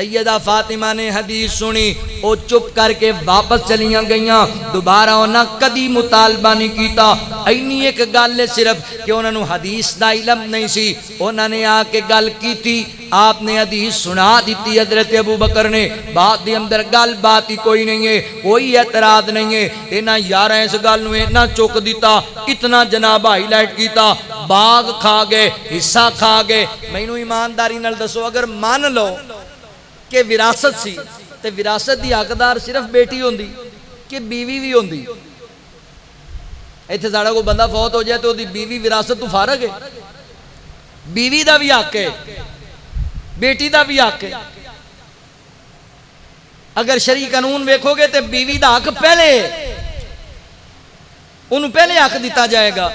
سیدہ فاطمہ نے حدیث سنی، وہ چپ کر کے واپس چلیاں گئیاں، دوبارہ انہاں کدی مطالبہ نہیں کیتا۔ اینی ایک گل ہے صرف کہ انہوں نے حدیث دا علم نہیں سی، انہوں نے آ کے گل کی تھی، آپ نے حدیث سنا دیتی حضرت ابو بکر نے، بات دی اندر گل بات ہی کوئی نہیں ہے، کوئی اعتراض نہیں ہے۔ اینا یارہ اس گل نو اتنا چوک دیتا، اتنا جناب ہائی لائٹ کیتا، باغ کھا گئے، حصہ کھا گئے۔ مینوں ایمانداری نال دسو، اگر مان لو کہ وراثت سی تے وراثت دی حقدار صرف بیٹی ہوندی کہ بیوی بھی ہوندی؟ ایتھے ساڑا کو بندہ فوت ہو جائے تو دی بیوی وراثت تو فارغ ہے؟ بیوی دا بھی حق ہے، بیٹی دا بھی حق ہے۔ اگر شرعی قانون ویکھو گے تے بیوی دا حق پہلے، انہوں پہلے حق دیتا جائے گا۔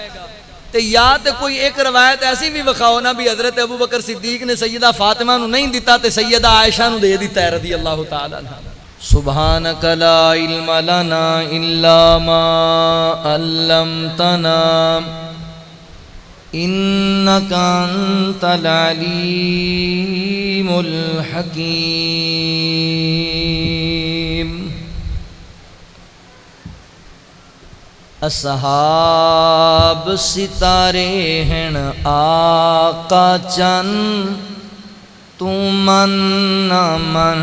تے یا تے کوئی ایک روایت ایسی بھی وکھاؤ نا بھی حضرت ابو بکر صدیق نے سیدہ فاطمہ نو نہیں دیتا تے سیدہ عائشہ نو دے دیتا ہے رضی اللہ تعالیٰ عنہ۔ سبحانک لا علم لنا الا ما علمتنا انک انت العلیم الحکیم۔ اصحاب ستارے ہیں آقا چن، تو من نہ من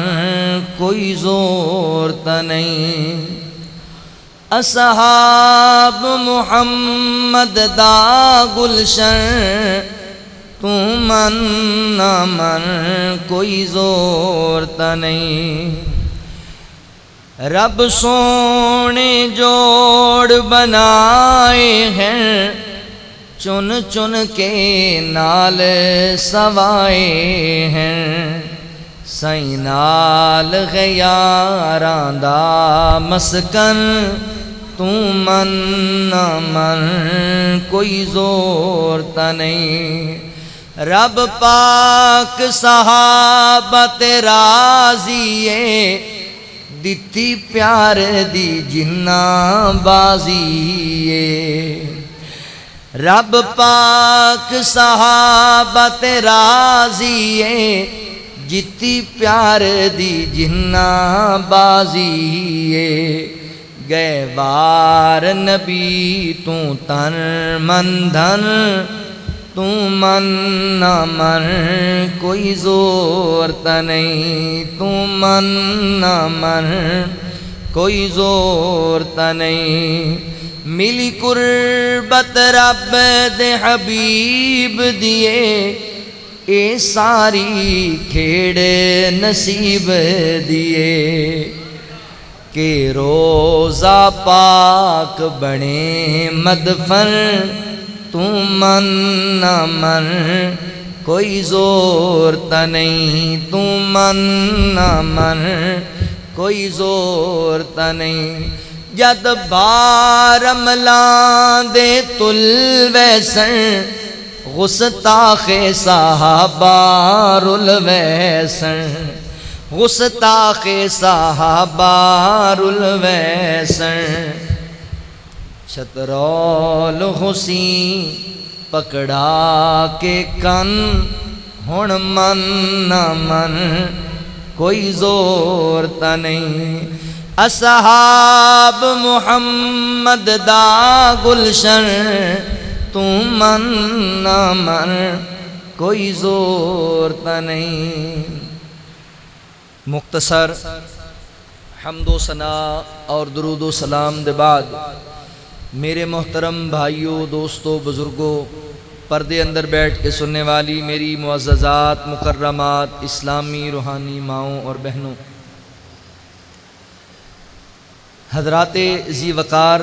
کوئی زور تا نہیں۔ اصحاب محمد دا گلشن، تو من نہ من کوئی زور تا نہیں۔ رب سونے جوڑ بنائے ہیں، چن چن کے نال سوائے ہیں۔ سائیں نال غیاراں دا مسکن، تو من نہ من کوئی زور تا نہیں۔ رب پاک صحابہ تے راضیے، دتی پیار دی جنہ بازیے۔ رب پاک صحابہ تے راضیے، جتی پیار دی جنہ بازیے۔ گئے وار نبی تو تن من دھن، تو من نہ من کوئی زور تا نہیں۔ تو من نہ من کوئی زور تا نہیں۔ ملی قربت رب دے حبیب دیے، اے ساری کھیڑ نصیب دیے۔ کہ روزہ پاک بنے مدفن، تو من نہ من کوئی زور تا نہیں۔ تو من نہ من کوئی زور تا نہیں۔ جد بار ملان دے تل ویسن، غستاخ صحابہ رل ویسن۔ غستاخ صحابہ رل ویسن۔ شترول حسین پکڑا کے کن، ہن من نہ من کوئی زور تا نہیں۔ اصحاب محمد دا گلشن، تو من نہ من کوئی زور تا نہیں۔ مختصر حمد و ثنا اور درود و سلام دے بعد میرے محترم بھائیوں، دوستوں، بزرگوں، پردے اندر بیٹھ کے سننے والی میری معززات، مکرمات، اسلامی روحانی ماؤں اور بہنوں، حضرات ذی وقار،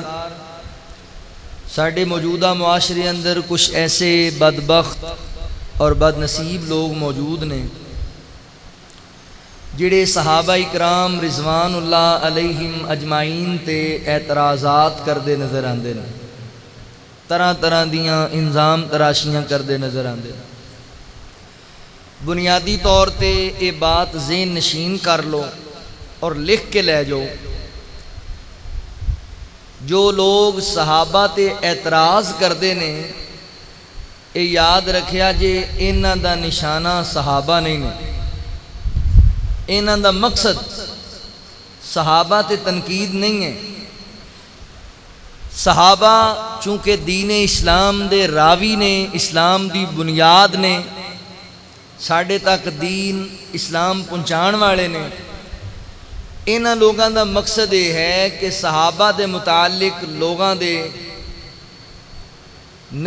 ساڑھے موجودہ معاشرے اندر کچھ ایسے بدبخت اور بد نصیب لوگ موجود نے جڑے صحابہ اکرام رضوان اللہ علیہم اجمعین تے اعتراضات کردے نظر آندے نے، طرح طرح دیاں انظام تراشیاں کردے نظر آندے نے۔ بنیادی طور تے یہ بات ذہن نشین کر لو اور لکھ کے لے جاؤ، جو لوگ صحابہ تے اعتراض کردے نے، یہ یاد رکھیا جے انہاں دا نشانہ صحابہ نہیں نے، انہاں دا مقصد صحابہ تے تنقید نہیں ہے. صحابہ چونکہ دین اسلام دے راوی نے، اسلام دی بنیاد نے، ساڈے تک دین اسلام پہنچان والے نے. انہاں لوگاں دا مقصد یہ ہے کہ صحابہ دے متعلق لوگاں دے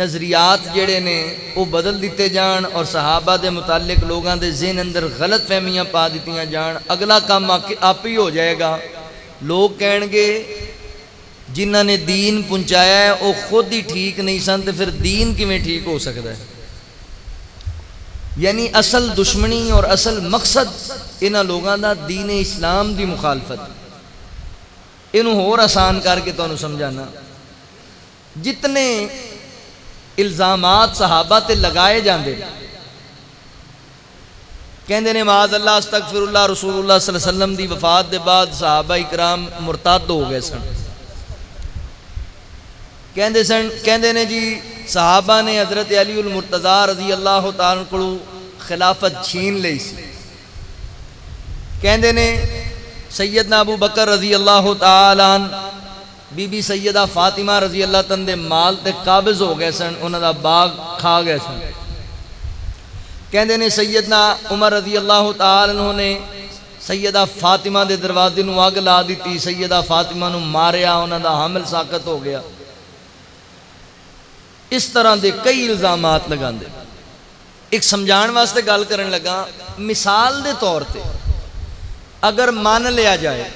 نظریات جڑے نے وہ بدل دیتے جان اور صحابہ دے متعلق لوگاں دے ذہن اندر غلط فہمیاں پا دیتیاں جان. اگلا کام آپ ہی ہو جائے گا. لوگ کہیں گے جنہاں نے دین پہنچایا ہے وہ خود ہی ٹھیک نہیں سن تو پھر دین کیویں ٹھیک ہو سکتا ہے. یعنی اصل دشمنی اور اصل مقصد انہاں لوگاں دا دین اسلام دی مخالفت. انہوں اور آسان کر کے تانوں سمجھانا، جتنے الزامات صحابہ تے لگائے جاندے کہندے نے معاذ اللہ استغفر اللہ رسول اللہ صلی اللہ علیہ وسلم دی وفات دے بعد صحابہ اکرام مرتد ہو گئے سن. کہندے نے جی صحابہ نے حضرت علی المرتضیٰ رضی اللہ تعالیٰ کو خلافت چھین لئی سی. کہندے نے سیدنا ابو بکر رضی اللہ تعالیٰ بی بی سیدہ فاطمہ رضی اللہ تعالیٰ دے مال تے قابض ہو گئے سن، انہاں دا باغ کھا گئے سن. کہندے نے سیدنا عمر رضی اللہ تعالیٰ عنہ نے سیدہ فاطمہ دے دروازے نو اگ لا دیتی، سیدہ فاطمہ نو ماریا، انہاں دا حمل ساقط ہو گیا. اس طرح دے کئی الزامات لگاندے. ایک سمجھان واسطے گل کرن لگا، مثال دے طور تے اگر مان لیا جائے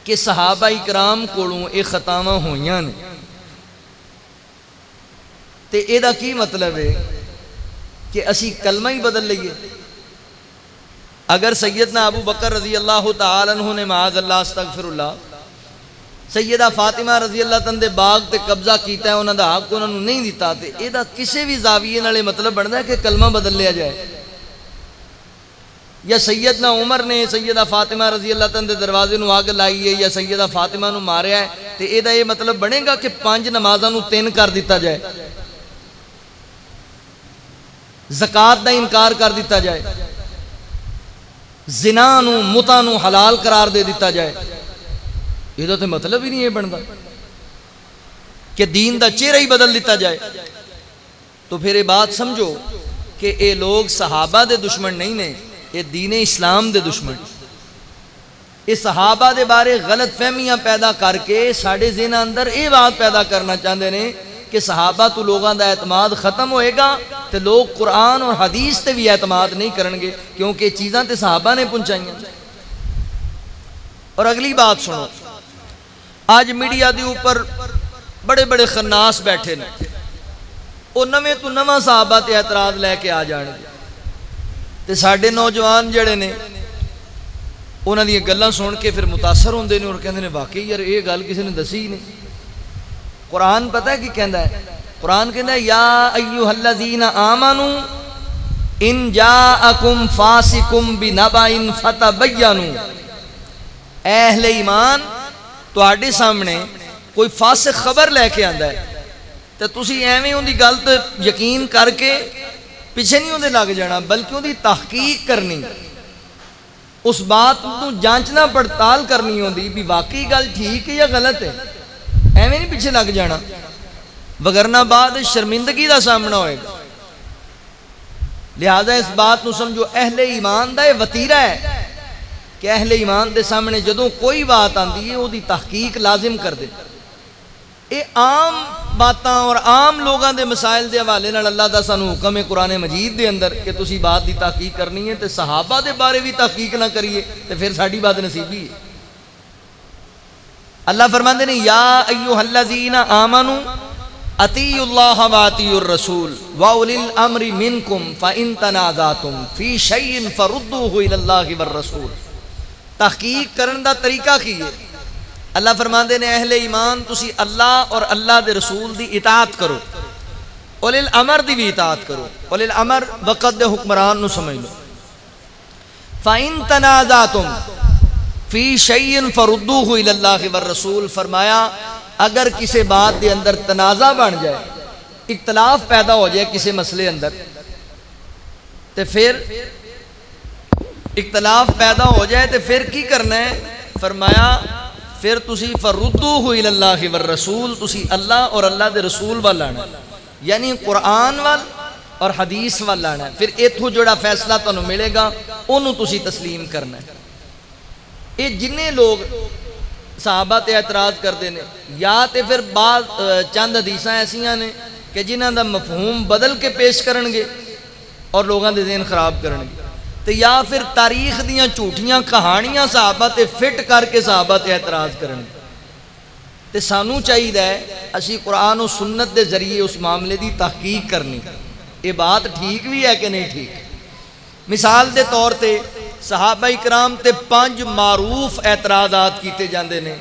کہ صحابہ اکرام کولوں اے خطاواں ہوئیاں نے تے اے دا کی مطلب ہے کہ اسی کلمہ ہی بدل لئیے. اگر سیدنا ابو بکر رضی اللہ تعالیٰ عنہ نے معاذ اللہ استغفر اللہ سیدہ فاطمہ رضی اللہ تعالیٰ دے باغ تے قبضہ کیتا ہے، انہاں دا حق انہاں نوں نہیں دیتا، تے اے دا کسے بھی زاویے نالے مطلب بندا ہے کہ کلمہ بدل لیا جائے. یا سیدنا عمر نے سیدہ فاطمہ رضی اللہ تعالیٰ دے دروازے نو آگ لائی ہے یا سیدہ فاطمہ نو ماریا ہے، تے اے دا یہ مطلب بنے گا کہ 5 نمازاں نو 3 کر دیتا جائے، زکوٰۃ دا انکار کر دیتا جائے، زنا نو متع نو حلال قرار دے دیتا جائے. یہ تو مطلب ہی نہیں ہے بنتا کہ دین دا چہرہ ہی بدل دیتا جائے. تو پھر یہ بات سمجھو کہ اے لوگ صحابہ دے دشمن نہیں نے، یہ دین اسلام دے دشمن. یہ صحابہ دے بارے غلط فہمیاں پیدا کر کے ساڑھے ذہن اندر یہ بات پیدا کرنا چاہتے ہیں کہ صحابہ تو لوگاں دا اعتماد ختم ہوئے گا تو لوگ قرآن اور حدیث تے بھی اعتماد نہیں کرنگے کیونکہ یہ چیزاں تے صحابہ نے پہنچائیں. اور اگلی بات سنو، آج میڈیا دے اوپر بڑے بڑے خناس بیٹھے نے، وہ نویں تو نواں صحابہ تے اعتراض لے کے آ جان گے تے ساڈے نوجوان جڑے نے انہاں دی گلاں سن کے پھر متاثر ہوندے نے اور کہندے نے واقعی یار یہ گل کسی نے دسی نہیں. قرآن پتہ ہے کی کہندا ہے؟ قرآن کہندا ہے یا ایھا الذین آمنوا ان جاءکم فاسقم بنبأ فتبینوا. اے اہل ایمان تواڈے سامنے کوئی فاسق خبر لے کے آندا ہے تے تسی ایویں اون دی گل تے یقین کر کے پیچھے نہیں اون لگ جانا بلکہ اون دی تحقیق کرنی، اس بات کو جانچنا پڑتال کرنی ہوندی بھی واقعی گل ٹھیک ہے یا غلط ہے. ایویں نہیں پیچھے لگ جانا وگرنہ بعد شرمندگی دا سامنا ہوئے گا. لہذا اس بات نو سمجھو اہل ایمان دا یہ وتیرہ ہے کہ اہل ایمان دے سامنے جدوں کوئی بات آندی ہے وہ دی تحقیق لازم کر دے. اے عام باتاں اور عام لوگاں دے مسائل دے حوالے نال اللہ دا سانو حکم ہے قرآن مجید دے اندر کہ تسی بات دی تحقیق کرنی ہے تے صحابہ دے بارے بھی تحقیق نہ کریے تے پھر ساڈی بات نصیبی ہے. اللہ فرماندے نے یا ایھا الذین آمنوا اطیعوا اللہ واطیعوا الرسول واولی الامر منکم فان تنازعتم فی شیء فردوہ الی اللہ والرسول. تحقیق کرن دا طریقہ کی ہے؟ اللہ فرماندے نے اہل ایمان تسی اللہ اور اللہ دے رسول دی اطاعت کرو، اولی الامر دی بھی اطاعت کرو. اولی الامر وقت دے حکمران نو سمجھ لو. فَإِن تَنَازَعْتُمْ فِي شَيْءٍ فَرُدُّوهُ إِلَى اللَّهِ وَالرَّسُولِ. فرمایا اگر کسی بات دے اندر تنازع بن جائے، اختلاف پیدا ہو جائے کسی مسئلے اندر، تو پھر اختلاف پیدا ہو جائے تو پھر کی کرنا ہے؟ فرمایا پھر تسی فردوہ الی اللہ والرسول، تسی اللہ اور اللہ دے رسول وال آنا، یعنی قرآن وال اور حدیث وال آنا ہے۔ پھر ایتھوں جڑا فیصلہ تانوں ملے گا انہوں تسی تسلیم کرنا ہے۔ یہ جنہیں لوگ صحابہ تے اعتراض کرتے ہیں، یا تے پھر بعض چند حدیثاں ایسیاں نے کہ جنہاں دا مفہوم بدل کے پیش کرن گے اور لوگاں دے ذہن خراب کرن گے، تے یا پھر تاریخ دیاں جھوٹیاں کہانیاں صحابہ تے فٹ کر کے صحابہ تے اعتراض کرن گے۔ تے سانوں چاہیے ہے اسی قرآن و سنت دے ذریعے اس معاملے دی تحقیق کرنی، یہ بات ٹھیک بھی ہے کہ نہیں ٹھیک۔ مثال دے طور تے صحابہ اکرام تے 5 معروف اعتراضات کیتے جاندے نے۔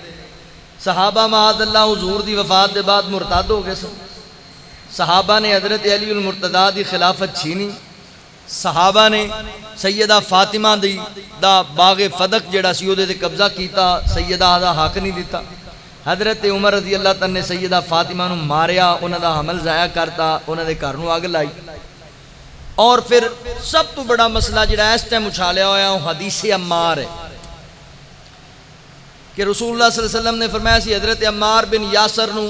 صحابہ معاذ اللہ حضور دی وفات دے بعد مرتد ہو گئے سن، صحابہ نے حضرت علی المرتضیٰ دی خلافت چھینی، صحابہ نے سیدہ فاطمہ دا باغ فدق جڑا سی اودے تے قبضہ کیتا، سیدہ دا حق نہیں دیتا۔ حضرت عمر رضی اللہ تعالیٰ نے سیدہ فاطمہ نو ماریا، انہاں دا حمل ضائع کرتا، انہاں دے گھر نو اگ لائی۔ اور پھر سب تو بڑا مسئلہ جڑا اس ٹائم اچھالیا ہوا وہ حدیث عمار ہے کہ رسول اللہ صلی اللہ علیہ وسلم نے فرمایا سی حضرت عمار بن یاسر نو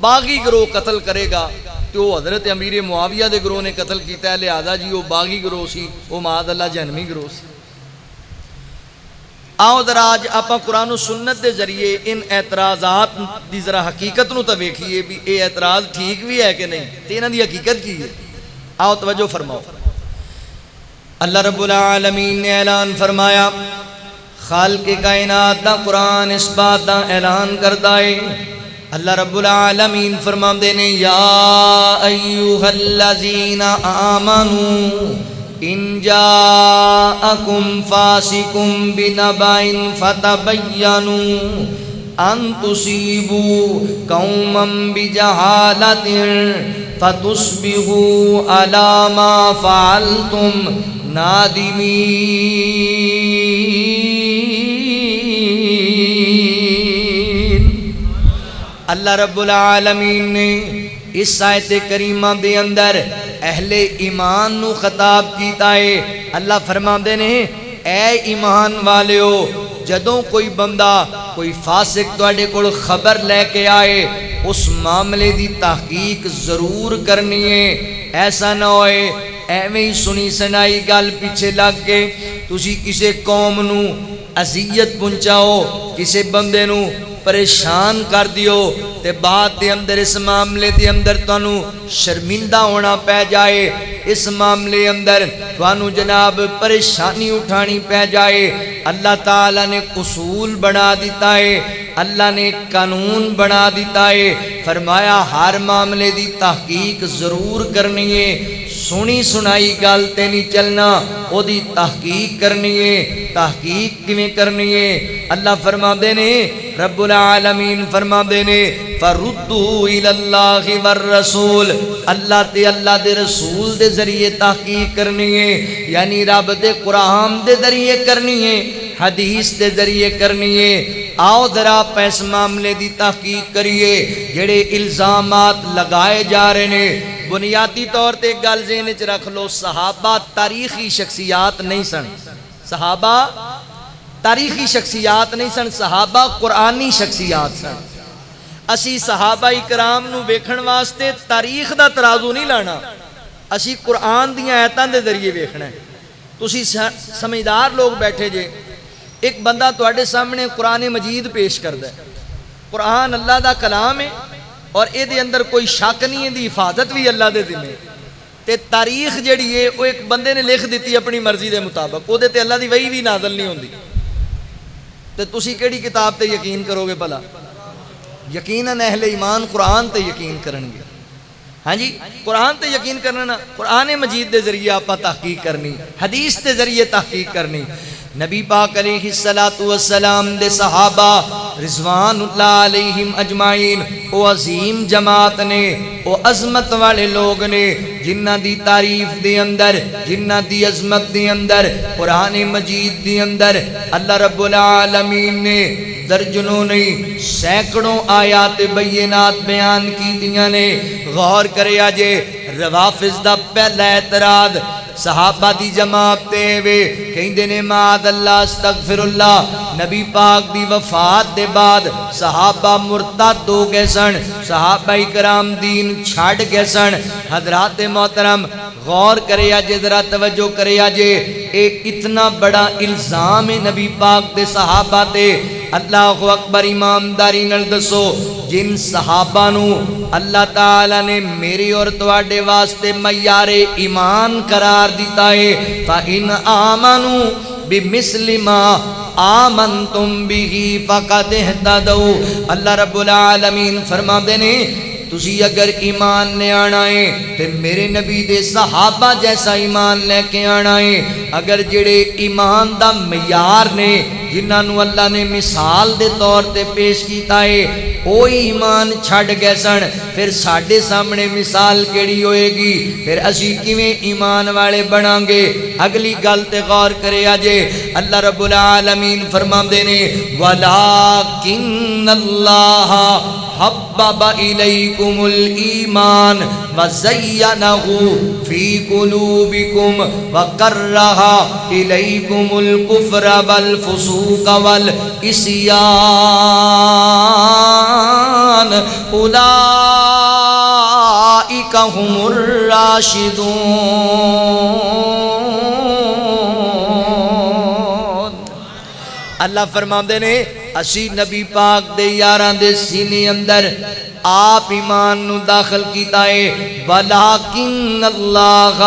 باغی گروہ قتل کرے گا، تو وہ حضرت امیر معاویہ دے گروہ نے قتل کیتا ہے، لہذا جی وہ باغی گروہ سی، وہ معاذ اللہ جہنمی گروہ سی۔ آؤ ذرا آج آپ قرآن و سنت دے ذریعے ان اعتراضات دی ذرا حقیقت نو تا ویکھیے بھی اے اعتراض ٹھیک بھی ہے کہ نہیں، تے انہاں دی حقیقت کی ہے۔ آؤ توجہ فرماؤ۔ اللہ رب العالمین نے اعلان فرمایا، خالق کائنات دا قرآن اس بات دا اعلان کرتا ہے۔ اللہ رب العالمین فرماندے نے یا ایھا الذین آمنوا ان جاءکم فاسق بنبأ فتبینوا ان تصیبوا قوما بجہالۃ فتصبحوا علی ما فعلتم نادمین۔ اللہ رب العالمین نے اس آیت کریمہ دے اندر اہل ایمان نو خطاب کیتا ہے۔ اللہ فرماندے نے اے ایمان والیو، جدوں کوئی بندہ کوئی فاسق تواڈے کول خبر لے کے آئے اس معاملے دی تحقیق ضرور کرنی ہے۔ ایسا نہ ہوئے ایویں ہی سنی سنائی گل پیچھے لگ کے تسی کسے قوم نو اذیت پہنچاؤ، کسے بندے نو پریشان کر دیو تے بعد دے اندر اس معاملے دے اندر تانوں شرمندہ ہونا پہ جائے، اس معاملے اندر تانوں جناب پریشانی اٹھانی پہ جائے۔ اللہ تعالیٰ نے اصول بنا دیتا ہے، اللہ نے قانون بنا دیتا ہے، فرمایا ہر معاملے دی تحقیق ضرور کرنی ہے، سنی سنائی گل تے نہیں چلنا، او دی تحقیق کرنی ہے۔ تحقیق کیویں کرنی ہے؟ اللہ فرماندے نے، رب العالمین فرماندے نے فردوا الی اللہ والرسول، اللہ تے اللہ دے رسول دے ذریعے تحقیق کرنی ہے، یعنی رب دے قرآن دے ذریعے کرنی ہے، حدیث دے ذریعے کرنی ہے۔ آؤ ذرا آپ اس معاملے دی تحقیق کریے جڑے الزامات لگائے جا رہے ہیں۔ بنیادی طور تے ایک گل ذہن وچ رکھ لو، صحابہ تاریخی شخصیات نہیں سن، صحابہ تاریخی شخصیات نہیں سن، صحابہ قرآنی شخصیات سن۔ اسی صحابہ اکرام نو ویکھن واسطے تاریخ دا ترازو نہیں لانا، اسی قرآن دیاں آیتاں دے ذریعے ویکھنا ہے۔ تسی سمجھدار لوگ بیٹھے جے، ایک بندہ تواڈے سامنے قرآن مجید پیش کردا ہے، قرآن اللہ دا کلام ہے اور اے دے اندر کوئی شک نہیں ہے، دی حفاظت بھی اللہ دے ذمہ تے تاریخ جڑی ہے وہ ایک بندے نے لکھ دیتی اپنی مرضی دے مطابق، او دے تے اللہ دی وحی بھی نازل نہیں ہوندی، تے تسی کیڑی کتاب تے یقین کرو گے بھلا؟ یقیناً اہل ایمان قرآن تے یقین کرن گے۔ ہاں جی، قرآن تے یقین کرنا، قرآن مجید دے ذریعے آپ تحقیق کرنی، حدیث دے ذریعے تحقیق کرنی۔ نبی پاک علیہ السلام دے صحابہ رضوان اللہ علیہم اجمعین او عظیم جماعت نے، او عظمت والے لوگ نے، جنہ دی تعریف دے اندر، جنہ دی عظمت دے اندر، قرآن مجید دے اندر اللہ رب العالمین نے درجنوں نہیں سینکڑوں آیات بینات بیان کی دیاں نے۔ غور کریا جے، روافض دا پہلا اعتراض صحابہ دی جماعت تے وے کہندے نے معاذ اللہ استغفر اللہ نبی پاک دی وفات دے بعد صحابہ مرتد ہو گئے سن صحابہ کرام دین چھاڑ گئے سن حضرات محترم غور کرے آجے ذرا توجہ کرے آجے ایک اتنا بڑا الزام نبی پاک دے صحابہ تے اللہ اکبر ایمانداری نال دسو جن صحابہ نو اللہ تعالی نے میری اور تواڈے واسطے معیار ایمان قرار دیتا ہے فَإِنْ آمَنُوا بِمِثْلِ مَا آمَنْتُمْ بِهِ فَقَدْ اهْتَدَوْا اللہ رب العالمین فرما دینے تسی اگر ایمان نے آنا ہے تے میرے نبی دے صحابہ جیسا ایمان لے کے آنا ہے اگر جڑے ایمان دا معیار نے جنہاں نو اللہ نے مثال دے طور تے پیش کیتا ہے اوہی ایمان چھڑ گئے سن پھر ساڈے سامنے مثال کیڑی ہوئے گی پھر اسی کیویں ایمان والے بناں گے اگلی گل تے غور کرے آجے اللہ رب العالمین فرماندے نے وَلَٰكِنَّ اللَّهَ حبب الیکم الایمان وزینہ فی قلوبکم وکرہ الیکم الکفر والفسوق والعصیان اولئک هم الراشدون اللہ فرماندے نے اسی نبی پاک دے یاران دے سینے اندر آپ ایمان نو داخل کیتا ہے وَلَٰكِنَّ اللَّهَ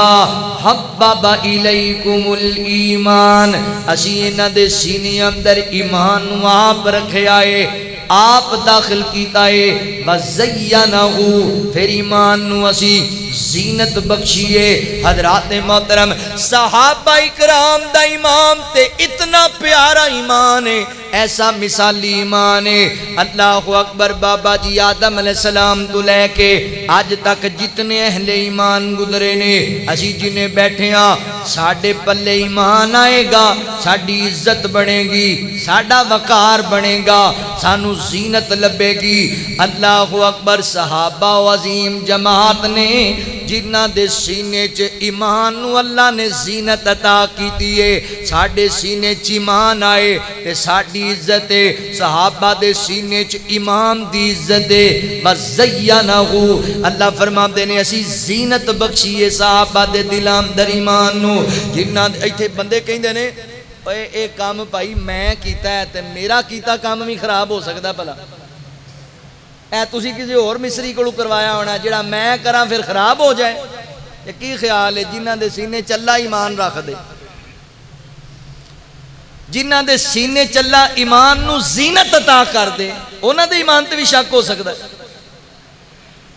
حَبَّبَ إِلَيْكُمُ الْإِيمَانِ اسی انہ دے سینے اندر ایمان نو آپ رکھے آئے آپ داخل کیتا ہے وَزَيَّنَهُ پھر ایمان نو اسی زینت بخشیے حضرات محترم صحابہ اکرام دا ایمان تے اتنا پیارا ایمان ہے ایسا مثالی ایمان ہے اللہ اکبر بابا جی آدم علیہ السلام تو لے کے آج تک جتنے اہل ایمان گزرے نے اسی جنہیں بیٹھے ہاں ساڑھے پلے ایمان آئے گا ساڑھی عزت بڑھے گی ساڑھا وقار بڑھے گا سانو زینت لبے گی اللہ اکبر صحابہ و عظیم جماعت نے جنہ دے سینے چ ایمان نو اللہ نے زینت عطا کی دیئے ساڑھے سینے چ ایمان آئے تے ساڑھی عزت صحابہ دے سینے چ ایمان دی عزت وَزَيَّنَهُ اللہ فرما دینے اسی زینت بخشیے صحابہ دے دلام در ایمان نو جنہ ایتھے بندے کہیں دینے اے کام پائی میں کیتا ہے تے میرا کیتا کام بھی خراب ہو سکتا پلا اے تسی کسی اور مصری کو کروایا ہونا جڑا میں کراں پھر خراب ہو جائے یہ کی خیال ہے جنہ دے سینے چلا ایمان رکھ دے جنہ دے سینے چلا ایمان نو زینت عطا کر دے انہاں دے ایمان تے بھی شک ہو سکتا ہے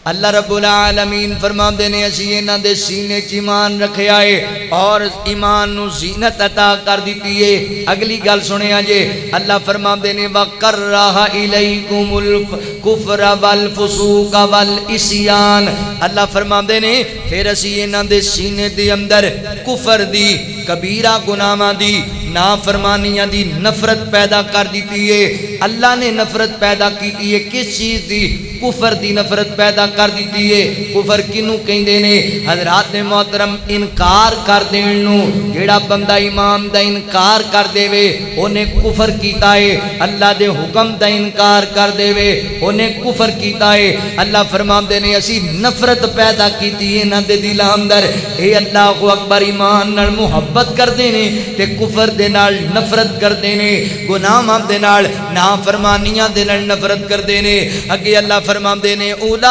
اللہ رب العالمین فرما دینے اسی انہاں دے سینے چ ایمان رکھے آئے اور ایمان نو زینت عطا کر دیتی ہے اگلی گل سنے آجے اللہ فرما دینے وَقَرَّهَ إِلَيْكُمُ الْكُفْرَ وَالْفُسُوقَ وَالْعِصْيَانَ اللہ فرما دینے پھر اسی انہاں دے سینے دے اندر کفر دی کبیرہ گناہاں دی نافرمانیاں دی نفرت پیدا کر دیتی ہے اللہ نے نفرت پیدا کی ہے کس چیز دی کفر دی نفرت پیدا کر دیتی ہے کفر کنوں کہیں دینے حضرات محترم انکار کر دینو جیڑا بندہ امام دا انکار کر دے وے انہیں کفر کیتا ہے اللہ دے حکم دا انکار کر دے وے انہیں کفر کیتا ہے اللہ فرمان دینے اسی نفرت پیدا کیتی ہے نہ دے دل اندر اے اللہ اکبر ایمان نال محبت کر دینے تے کفر دے نال نفرت کر دینے گناہاں دے نال نافرمانیاں دے نال نفرت کر دینے اگے اللہ فرمان دینے اولئک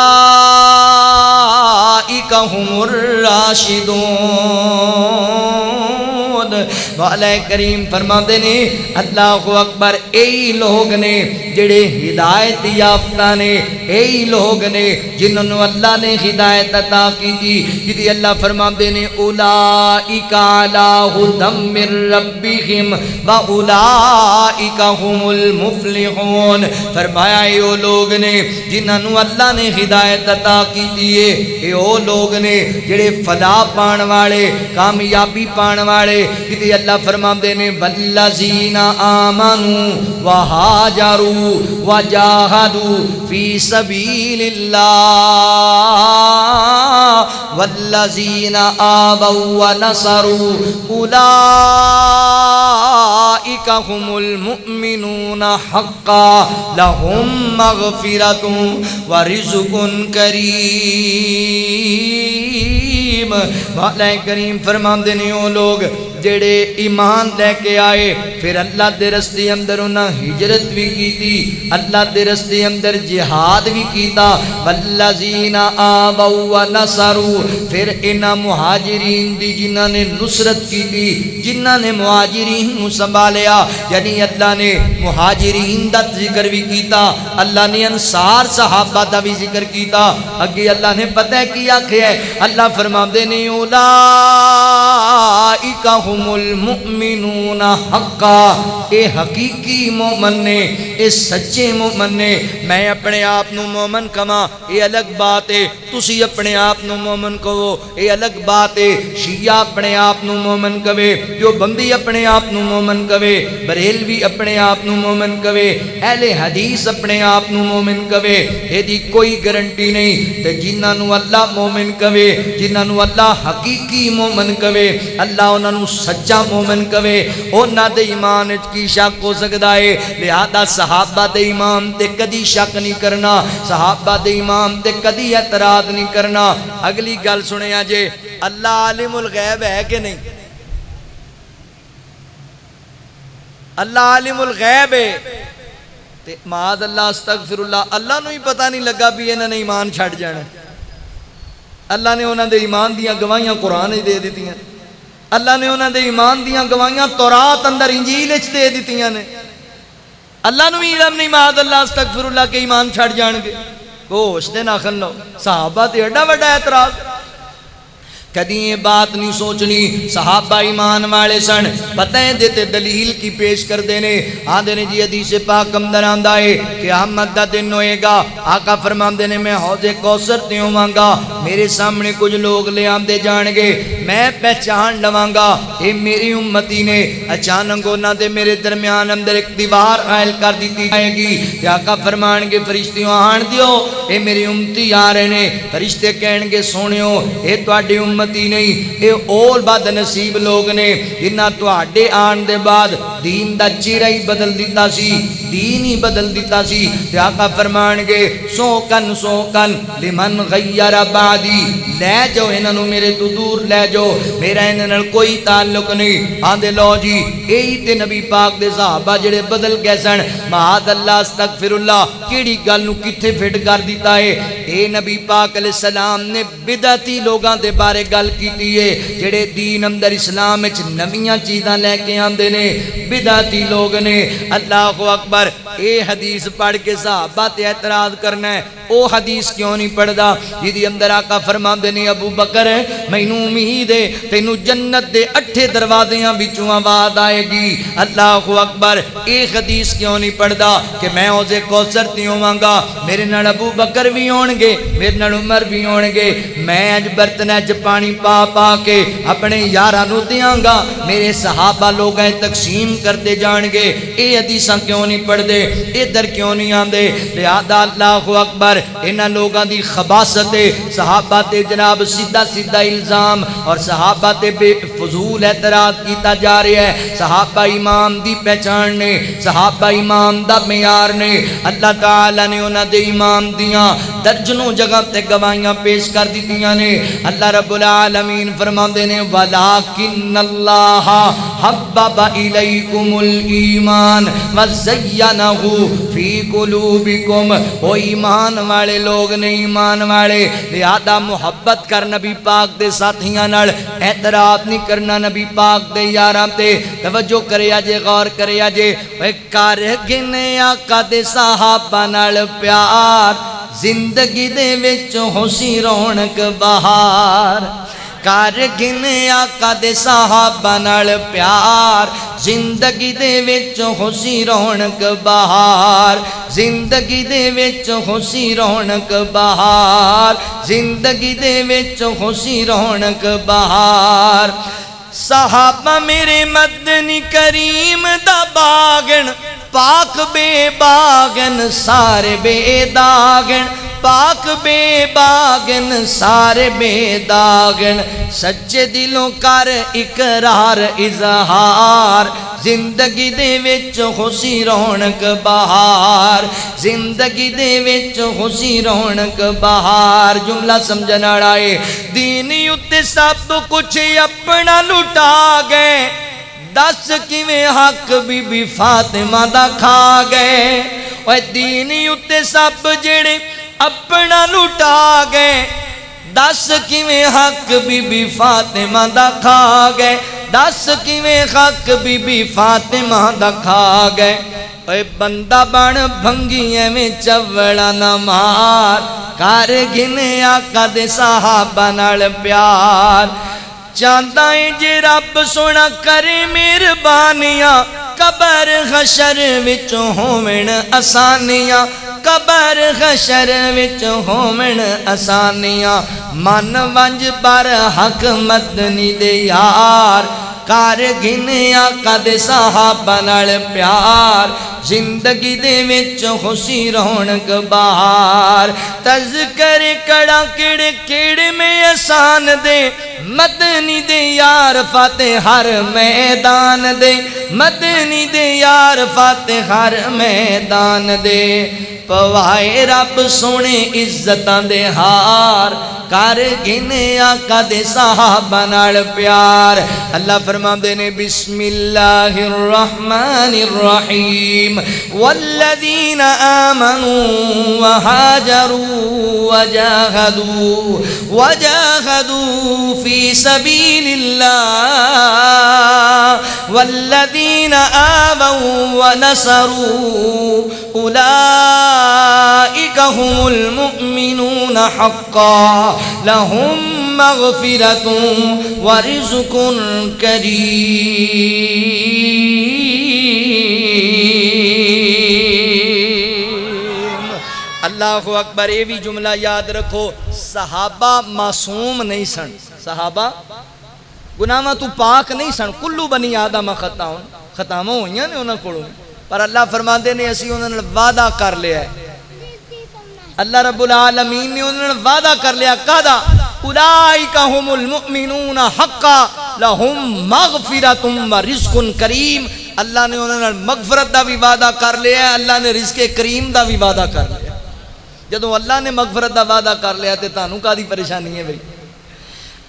هم الراشدون والے کریم فرما دینے اللہ اکبر اے لوگ نے جڑے ہدایت یافتہ نے اے لوگ نے جنہوں اللہ نے ہدایت عطا کی تھی جدی اللہ فرما دینے اولئک علی ھدی من ربہم واولئک هم المفلحون فرمایا اے وہ لوگ نے جنہوں اللہ نے ہدایت عطا کی تھی اے وہ لوگ نے جڑے فلاح پان والے کامیابی پان والے کہ اللہ فرماندے نے والذین آمنوا وہاجروا وجاہدوا فی سبیل اللہ والذین آووا ونصروا اولئک هم المؤمنون حقا لهم مغفرۃ ورزق کریم۔ مولا کریم فرماندے نے وہ لوگ جڑے ایمان لے کے آئے پھر اللہ دے رستے اندر انہاں ہجرت بھی کیتی، اللہ دے رستے اندر جہاد بھی کیتا۔ والذین آووا ونصروا، پھر انہاں مہاجرین دی جنہاں نے نصرت کیتی، جنہاں نے مہاجرین نو سنبھالیا، یعنی اللہ نے مہاجرین دا ذکر بھی کیتا، اللہ نے انصار صحابہ دا بھی ذکر کیتا۔ اگے اللہ نے پتہ ہے کیا کیا ہے، اللہ فرماندے نے اولئک هم المؤمنون حقا، اے حقیقی مومن نے، اے سچے مومن نے۔ میں اپنے آپ نو مومن کہاں اے الگ بات ہے، تسی اپنے آپ نو مومن کہو اے الگ بات ہے، شیعہ اپنے آپ نو مومن کہے، جو بندی اپنے آپ نو مومن کہے، بریلوی اپنے آپ نو مومن کہے، اہل حدیث اپنے آپ نو مومن کہے، اے دی کوئی گارنٹی نہیں۔ تے جنہاں نو اللہ مومن کہے، جنہاں نو اللہ حقیقی مومن کہے، اللہ انہاں نو سچا مومن کہے، انہاں دے ایمان وچ کی شک ہو سکدا ہے؟ لہذا صحابہ دے ایمان تے کدی شک نہیں کرنا، صحابہ دے ایمان تے کدی اعتراض نہیں کرنا۔ اگلی گل سنیا جے، اللہ عالم الغیب ہے کہ نہیں؟ اللہ عالم الغیب ہے تے معاذ اللہ استغفر اللہ، اللہ نو ہی پتہ نہیں لگا بھی انہاں نے ایمان چھڑ جانا۔ اللہ نے انہاں دے ایمان دیاں گواہیاں قرآن وچ دے دتیاں، اللہ نے انہاں دے ایمان دیاں گواہیاں تورات اندر انجیل وچ دے دتیاں نے۔ اللہ نو علم نہیں معاذ اللہ استغفر اللہ کے ایمان چھڑ جان گے؟ ہوش دے ناخن لو، صحابہ تے ایڈا وڈا اعتراض، کدی یہ بات نہیں سوچنی۔ صحابہ ایمان والے سن، پتہ ہے دیتے دلیل کی پیش کر دینے آدھے نے جی حدیث پاک اندر آندہ ہے کہ احمد دا دن ہوئے گا، آقا فرمان دینے میں حوض کوثر تے ہوں گا، میرے سامنے کچھ لوگ لے آندے جان گے، میں پہچان لواں گا اے میری امتی نے۔ اچانک انہاں دے میرے درمیان اندر ایک دیوار قائل کر دیتی جائے گی، کہ آقا فرمان گے فرشتیوں آن دیو، اے میری امتی آ رہے نے۔ فرشتے کہن گے سونیو اے تواڈی امتی نہیں، اے اور بد نصیب لوگ نے جنہاں تواڈے آن دے بعد دین دا چہرہ ہی بدل دیتا سی، دین ہی بدل دیتا سی۔ تے آقا فرمان گے سوکن لمن غیر بعدی، لے جاؤ انہاں نو میرے تو دور لے جاؤ، میرا انہاں نال کوئی تعلق نہیں۔ آندے لو جی یہی تے نبی پاک دے صحابہ جڑے بدل گئے سن، معاذ اللہ استغفر اللہ، کیڑی گل نو کتھے فٹ کر دیتا ہے؟ اے نبی پاک علیہ السلام نے بدعتی لوگاں دے بارے گل کیتی ہے، جڑے دین اندر اسلام وچ نویاں چیزاں لے کے آندے نے، بدعتی لوگ نے۔ اللہ اکبر، اے حدیث پڑھ کے صحابہ تے اعتراض کرنا ہے، او حدیث کیوں نہیں پڑھدا جدی اندر آقا فرماندے نے ابو بکر مینوں امید ہے تینوں جنت دے 8 دروازیاں وچوں آواز آئے گی۔ اللہ اکبر، اے حدیث کیوں نہیں پڑھدا کہ میں حوض کوثر تے ہوواں گا، میرے نال ابو بکر بھی ہون گے، میرے نال عمر بھی ہون گے، میں اج برتن وچ پانی پا پا کے اپنے یاراں نوں دیاں گا، میرے صحابہ لوگ تقسیم کرتے جان گے۔ اے حدیثاں کیوں نہیں پڑھدے؟ ادھر کیوں نہیں آندے؟ لہذا اللہ اکبر، انہاں لوگاں دی خباثت صحابہ تے جناب سیدھا سیدھا الزام اور صحابہ تے بے فضول اعتراض کیتا جا رہا ہے۔ صحابہ ایمان دی پہچان نے، صحابہ ایمان دا معیار نے۔ اللہ تعالی نے انہاں دے ایمان دیاں درجنوں جگہ تے گواہیاں پیش کر دتیاں نے۔ اللہ رب العالمین فرماندے نے وَلَٰكِنَّ اللَّهَ حَبَّبَ إِلَيْكُمُ الْإِيمَانَ وَزَيَّنَهُ فِي قُلُوبِكُمْ، وہ ایمان والے لوگ نے، ایمان والے، لہذا محبت کر نبی پاک دے ساتھیاں نال، اعتراض نہیں کرنا نبی پاک دے یاراں تے۔ توجہ کریا جے، غور کریا جے، کر گنے آقا دے صحابہ نال پیار، زندگی دے وچ ہوسی رونق بہار۔ کر گنے آقا دے صحابہ نال پیار، زندگی دے وچ ہوسی رونق بہار، زندگی دے وچ ہوسی رونق بہار، زندگی دے وچ ہوسی رونق بہار۔ صحابہ میرے مدنی کریم دا باغن پاک بے باغن سارے بے داغن پاک بے باغن سارے بے داغن سچے دلوں کر اقرار اظہار زندگی دے وچ خوشی رونق بہار زندگی دے وچ خوشی رونق بہار جملہ سمجھن والا ہے دینی اُتے سب کچھ اپنا لٹا گئے دس کیویں حق بی بی فاطمہ دا کھا گئے اوے دینی اُتے سب جڑے اپنا لٹا گئے دس کیویں حق بی بی فاطمہ دا کھا گئے دس کیویں حق بی بی فاطمہ دا کھا گئے اے بندہ بن بھنگیاں میں چوڑا نہ مار کر گھنے آقا دے صحابہ نال پیار چاہتا ہے جے رب سونا کرے مہربانیاں قبر حشر وچ ہوون آسانیاں قبر حشر وچ ہوون آسانیاں من ونج پر حق مدنی دے یار کار گھنے آقا دے صحابہ نال پیار زندگی دے وچ خوشی رونق بہار تذکر کڑا کڑے کڑے میں آسان دے مدنی دے یار فاتح ہر میدان دے مدنی دے یار فاتح ہر میدان دے پوائے رب سونے عزتاں دے ہار کر گھنے آقا دے صحابہ نال پیار اللہ فرماندے نے بسم اللہ الرحمن الرحیم والذین آمنوا وہاجروا وجاہدوا فی سبیل اللہ والذین آووا ونصروا اولئک هم المؤمنون حقا لهم مغفرۃ ورزق کریم اللہ اکبر یہ بھی جملہ یاد رکھو صحابہ معصوم نہیں سن صحابہ گناہاں تو پاک نہیں سن کلو بنی آدم خطاواں ہوئیاں نے انہاں کولوں پر اللہ فرماندے نے اسی انہاں نال وعدہ کر لیا ہے اللہ رب العالمین نے انہوں نے وعدہ کر لیا قادا اولئک هم المؤمنون حقا لهم مغفرۃ ورزق کریم اللہ نے انہوں نے مغفرت دا بھی وعدہ کر لیا ہے اللہ نے رزق کریم دا بھی وعدہ کر لیا جدوں اللہ نے مغفرت دا وعدہ کر لیا تے تانوں کادی پریشانی ہے بھئی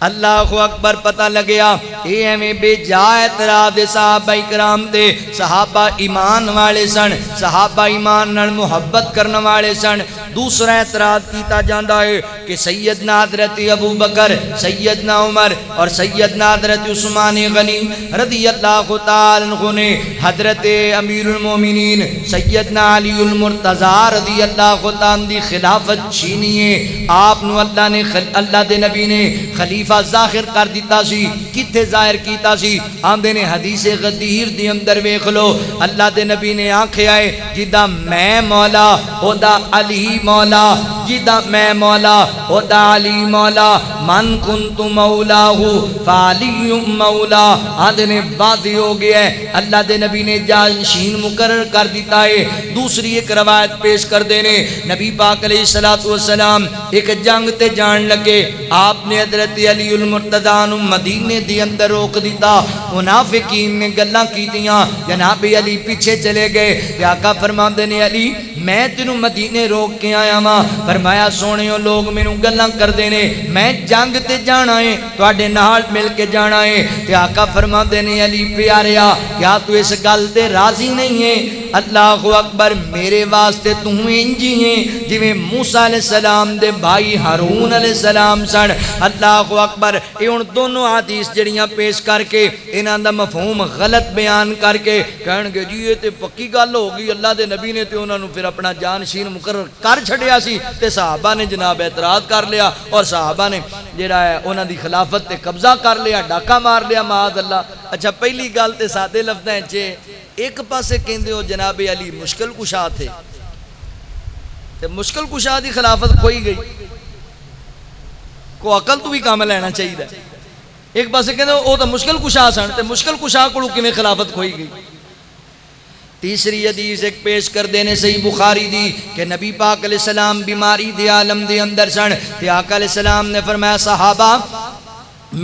اللہ اکبر پتہ لگیا اے ہمیں بے جا اعتراض صحابہ کرام دے صحابہ ایمان والے سن صحابہ ایمان نال محبت کرنے والے سن دوسرا اعتراض کیتا جاندا ہے کہ سیدنا حضرت ابو بکر سیدنا عمر اور سیدنا حضرت عثمان غنی رضی اللہ تعالی عنہ نے حضرت امیر المومنین سیدنا علی المرتضی رضی اللہ تعالی دی خلافت چھینی ہے آپ نو اللہ نے اللہ دے نبی نے خلیفہ ظاہر کر دیتا سی کتے ظاہر کیتا سی آندے نے حدیث غدیر دی اندر ویکھ لو اللہ دے نبی نے آنکھیا ہے جدا میں مولا او دا علی مولا جدا میں مولا او دا علی مولا من کنت مولاہ فعلی مولا آندے نے واضح ہو گیا ہے اللہ دے نبی نے جانشین مقرر کر دیتا ہے دوسری ایک روایت پیش کر دینے نبی پاک علیہ السلام ایک جنگ تے جان لگے آپ نے حضرت علی المرتضی نو مدینے دی اندر روک دیتا منافقین نے گلاں کیتیاں جناب علی پیچھے چلے گئے کہ آقا فرماندے نے علی میں تینوں مدینے روک کے آیا ماں فرمایا سونےو لوگ مینوں گلاں کر دینے میں جنگ تے جانا ہے تواڈے نال مل کے جانا ہے تے آقا فرماندے نے علی پیاریا کیا تو اس گل تے راضی نہیں ہے اللہ اکبر میرے واسطے تو انجی ہیں جویں موسیٰ علیہ السلام دے بھائی ہارون علیہ السلام سن اللہ اکبر یہ ان دونوں حدیث جڑیاں پیش کر کے انہاں دا مفہوم غلط بیان کر کے کہن گے جی یہ تے پکی گل ہو گئی اللہ دے نبی نے تے انہاں نو پھر اپنا جانشین مقرر کر چھڑیا سی تے صحابہ نے جناب اعتراض کر لیا اور صحابہ نے جڑا ہے انہاں دی خلافت تے قبضہ کر لیا ڈاکہ مار لیا معاذ اللہ اچھا پہلی گل تے سادے لفظاں وچ ایک پاسے کہندے ہو جناب علی مشکل کشا تھے تے مشکل کشا دی خلافت کھوئی گئی کو عقل تو بھی کام لینا چاہیے ایک پاسے کہندے وہ تو مشکل کشا سن تے مشکل کشا کو کیویں خلافت کھوئی گئی۔ تیسری حدیث ایک پیش کر دینے صحیح بخاری دی کہ نبی پاک علیہ السلام بیماری دے عالم دے اندر سن تے آقا علیہ السلام نے فرمایا صحابہ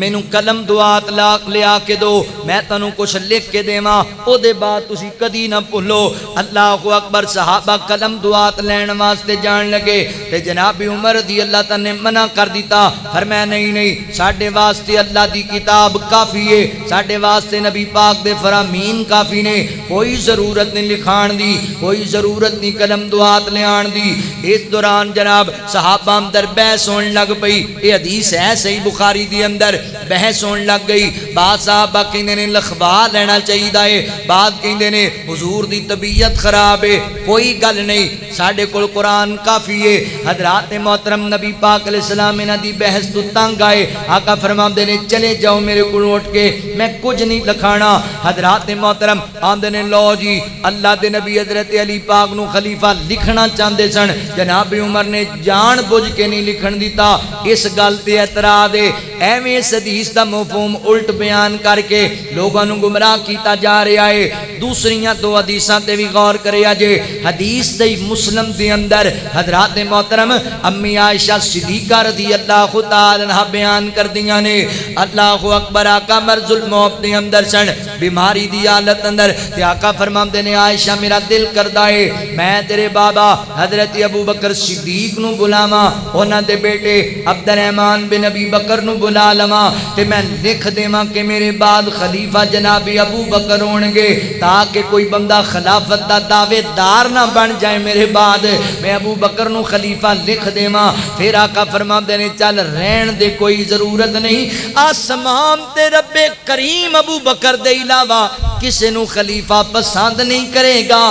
مینو قلم دعات لاک لیا کے دو میں تنو کچھ لکھ کے دیواں او دے بعد تسی کدی نہ بھولو۔ اللہ اکبر۔ صحابہ قلم دعات لین واسطے جان لگے تے جناب عمر رضی اللہ تعالی نے منع کر دیتا، فرمایا نہیں ساڈے واسطے اللہ دی کتاب کافی ہے، ساڈے واسطے نبی پاک دے فرامین کافی نے، کوئی ضرورت نہیں لکھان دی، کوئی ضرورت نہیں قلم دعات لیان دی۔ اس دوران جناب صحابہ اندر بحث ہون لگ پئی، یہ حدیث ہے صحیح بخاری دی اندر، بحث ہون لگ گئی۔ بعض صحابہ کہندے نے لکھوا لینا چاہیے، بعض کہندے نے حضور دی طبیعت خراب ہے، کوئی گل نہیں ساڈے کول قرآن کافی ہے۔ حضرات محترم نبی پاک علیہ السلام انہاں دی بحث تو تنگ آئے، آقا فرماندے نے چلے جاؤ میرے کول اٹھ کے، میں کچھ نہیں لکھانا۔ حضرات محترم آندے نے لو جی اللہ دے نبی حضرت علی پاک نو خلیفہ لکھنا چاہندے سن، جناب عمر نے جان بوجھ کے نہیں لکھن دیتا۔ اس گل تے اعتراض ہے، ایویں اس حدیث دا مفہوم الٹ بیان کر کے لوگاں نو گمراہ کیتا جا رہا ہے۔ دوسریاں دو حدیثاں تے بھی غور کریا جے۔ حدیث صحیح مسلم دے اندر حضرات محترم امی عائشہ صدیقہ رضی اللہ تعالی عنہا بیان کر دیاں نے، اللہ اکبر، آقا مرض الموت دے اندر سن، بیماری دی حالت اندر، تے آقا فرماندے نے عائشہ میرا دل کردا ہے میں تیرے بابا حضرت ابو بکر صدیق نو بلاواں، انہاں دے بیٹے عبد الرحمن بن ابی بکر نو بلا لواں تے میں لکھ دیواں کہ میرے بعد خلیفہ جناب ابو بکر ہون گے، تاکہ کوئی بندہ خلافت دا دعوے دار نہ بن جائے میرے بعد، میں ابو بکر نو خلیفہ لکھ دیواں۔ پھر آقا فرماندے نے چل رہن دے کوئی ضرورت نہیں، آسمان تے رب کریم ابو بکر دے علاوہ کسے نو خلیفہ پسند نہیں کرے گا،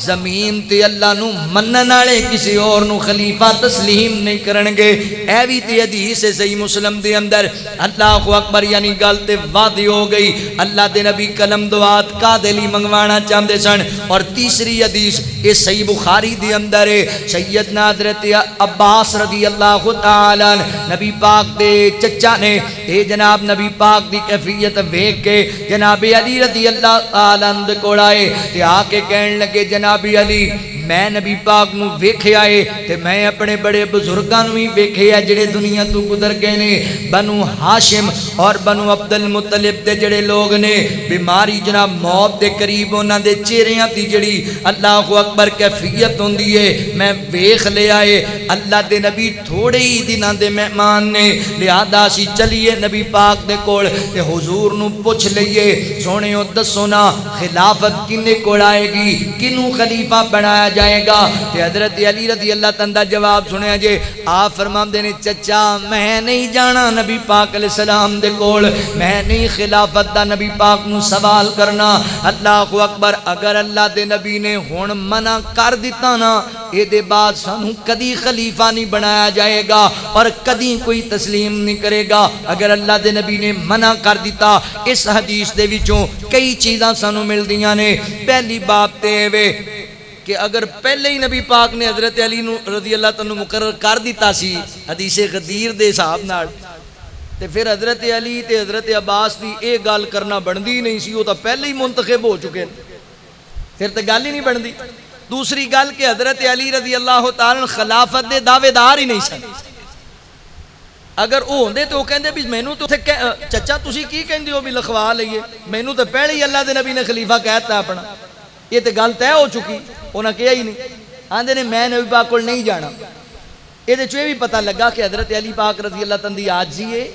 زمین تے اللہ نو منن والے کسی اور نو خلیفہ تسلیم نہیں کرن گے۔ اے وی تے حدیث ہے صحیح مسلم دے اندر۔ اللہ اکبر، یعنی گل تے واضح ہو گئی، اللہ دے نبی قلم دعات کا دلی منگوانا چاہتے سن۔ اور تیسری حدیث یہ صحیح بخاری دے اندر ہے، سیدنا حضرت عباس رضی اللہ تعالی عنہ نبی پاک دے چچا نے اے جناب نبی پاک دی کیفیت ویکھ کے جناب علی رضی اللہ تعالی عنہ کول آئے تے آ کے کہن لگے جناب علی میں نبی پاک نو ویکھیا اے تے میں اپنے بڑے بزرگاں نو وی ویکھیا جڑے دنیا تو گزر گئے نے، بنو ہاشم اور بنو عبد المطلب دے جڑے لوگ نے، بیماری جناب موت دے قریب انہاں دے چہریاں تے جڑی اللہ اکبر کیفیت ہوندی ہے میں ویکھ لیا اے۔ اللہ دے نبی تھوڑے ہی دناں دے مہمان نے، لہذا اسی چلیے نبی پاک دے کول تے حضور نو پوچھ لئیے سونےو دسو نا خلافت کنے کول آئے گی، کنوں خلیفہ بنایا جائے گا؟ تے حضرت علی رضی اللہ تعالیٰ جواب سنیا جے، آپ فرماندے نے چچا میں نہیں جانا نبی پاک علیہ السلام دے کول، میں نہیں خلافت دا نبی پاک نو سوال کرنا۔ اللہ اکبر، اگر اللہ دے نبی نے ہن منع کر دیتا نا اے دے بعد سانوں کدی خلیفہ نہیں بنایا جائے گا اور کدی کوئی تسلیم نہیں کرے گا۔ اگر اللہ دے نبی نے منع کر دیتا، اس حدیث دے وچوں کئی چیزاں سانوں ملدیاں نے۔ پہلی بات تے وے کہ اگر پہلے ہی نبی پاک نے حضرت علی رضی اللہ تعالیٰ مقرر کر دیتا سی حدیث غدیر دے حساب نال، تے پھر حضرت علی تے حضرت عباس دی اے گل کرنا بندی نہیں سی، وہ تو پہلے ہی منتخب ہو چکے، پھر تو گل ہی نہیں بندی۔ دوسری گل کہ حضرت علی رضی اللہ تعالیٰ خلافت دے دعوے دار ہی نہیں سن، اگر وہ ہوندے تو وہ کہندے بھی مینوں تو چچا تسی کی کہندے ہو بھی لکھوا لئیے، مینوں تو پہلے ہی اللہ دے نبی نے خلیفہ کہتا اپنا، یہ تو گل طے ہو چکی، انہاں کہا ہی نہیں، آندے نے میں نبی پاک کول نہیں جانا۔ یہ تو یہ بھی پتہ لگا کہ حضرت علی پاک رضی اللہ تعالیٰ دی عاجزی ہے،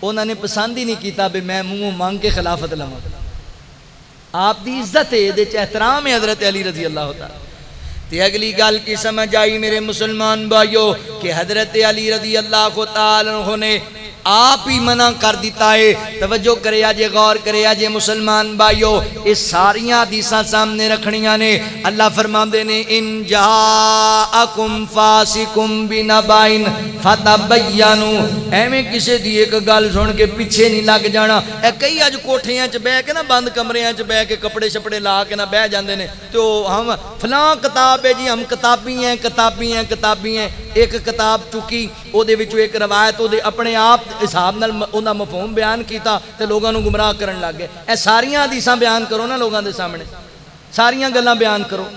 انہوں نے پسند ہی نہیں کیتا بھی میں منہ مانگ کے خلافت لواں، آپ دی عزت ہے، یہ احترام ہے حضرت علی رضی اللہ تعالیٰ۔ تے اگلی گل کی سمجھ آئی میرے مسلمان بھائیو کہ حضرت علی رضی اللہ تعالیٰ نے آپ ہی منع کر دیتا ہے۔ توجہ کرے آجے، غور کرے آجے مسلمان بھائیو، اس ساریاں حدیثاں سامنے رکھنیاں نے۔ اللہ فرماندے نے ان جاءکم فاسقم بنبائن فتبینوا، ایویں کسے دی ایک گل سن کے پیچھے نہیں لگ جانا۔ اے کئی اج کوٹھیاں چ بہ کے نا بند کمریاں چ بہ کے کپڑے شپڑے لا کے نہ بہ جاندے نے تو ہم فلاں کتاب ہے جی، ہم کتابی ہیں کتابی ہیں کتابی ہیں۔ ایک کتاب چکی ਉਹਦੇ ਵਿੱਚੋਂ ਇੱਕ ਰਵਾਇਤ ਉਹਦੇ ਆਪਣੇ ਆਪ ਹਿਸਾਬ ਨਾਲ ਉਹਦਾ ਮਫਹੂਮ ਬਿਆਨ ਕੀਤਾ ਤੇ ਲੋਕਾਂ ਨੂੰ ਗੁੰਮਰਾਹ ਕਰਨ ਲੱਗ ਗਏ। ਇਹ ਸਾਰੀਆਂ ਹਦੀਸਾਂ ਬਿਆਨ ਕਰੋ ਨਾ ਲੋਕਾਂ ਦੇ ਸਾਹਮਣੇ, ਸਾਰੀਆਂ ਗੱਲਾਂ ਬਿਆਨ ਕਰੋ।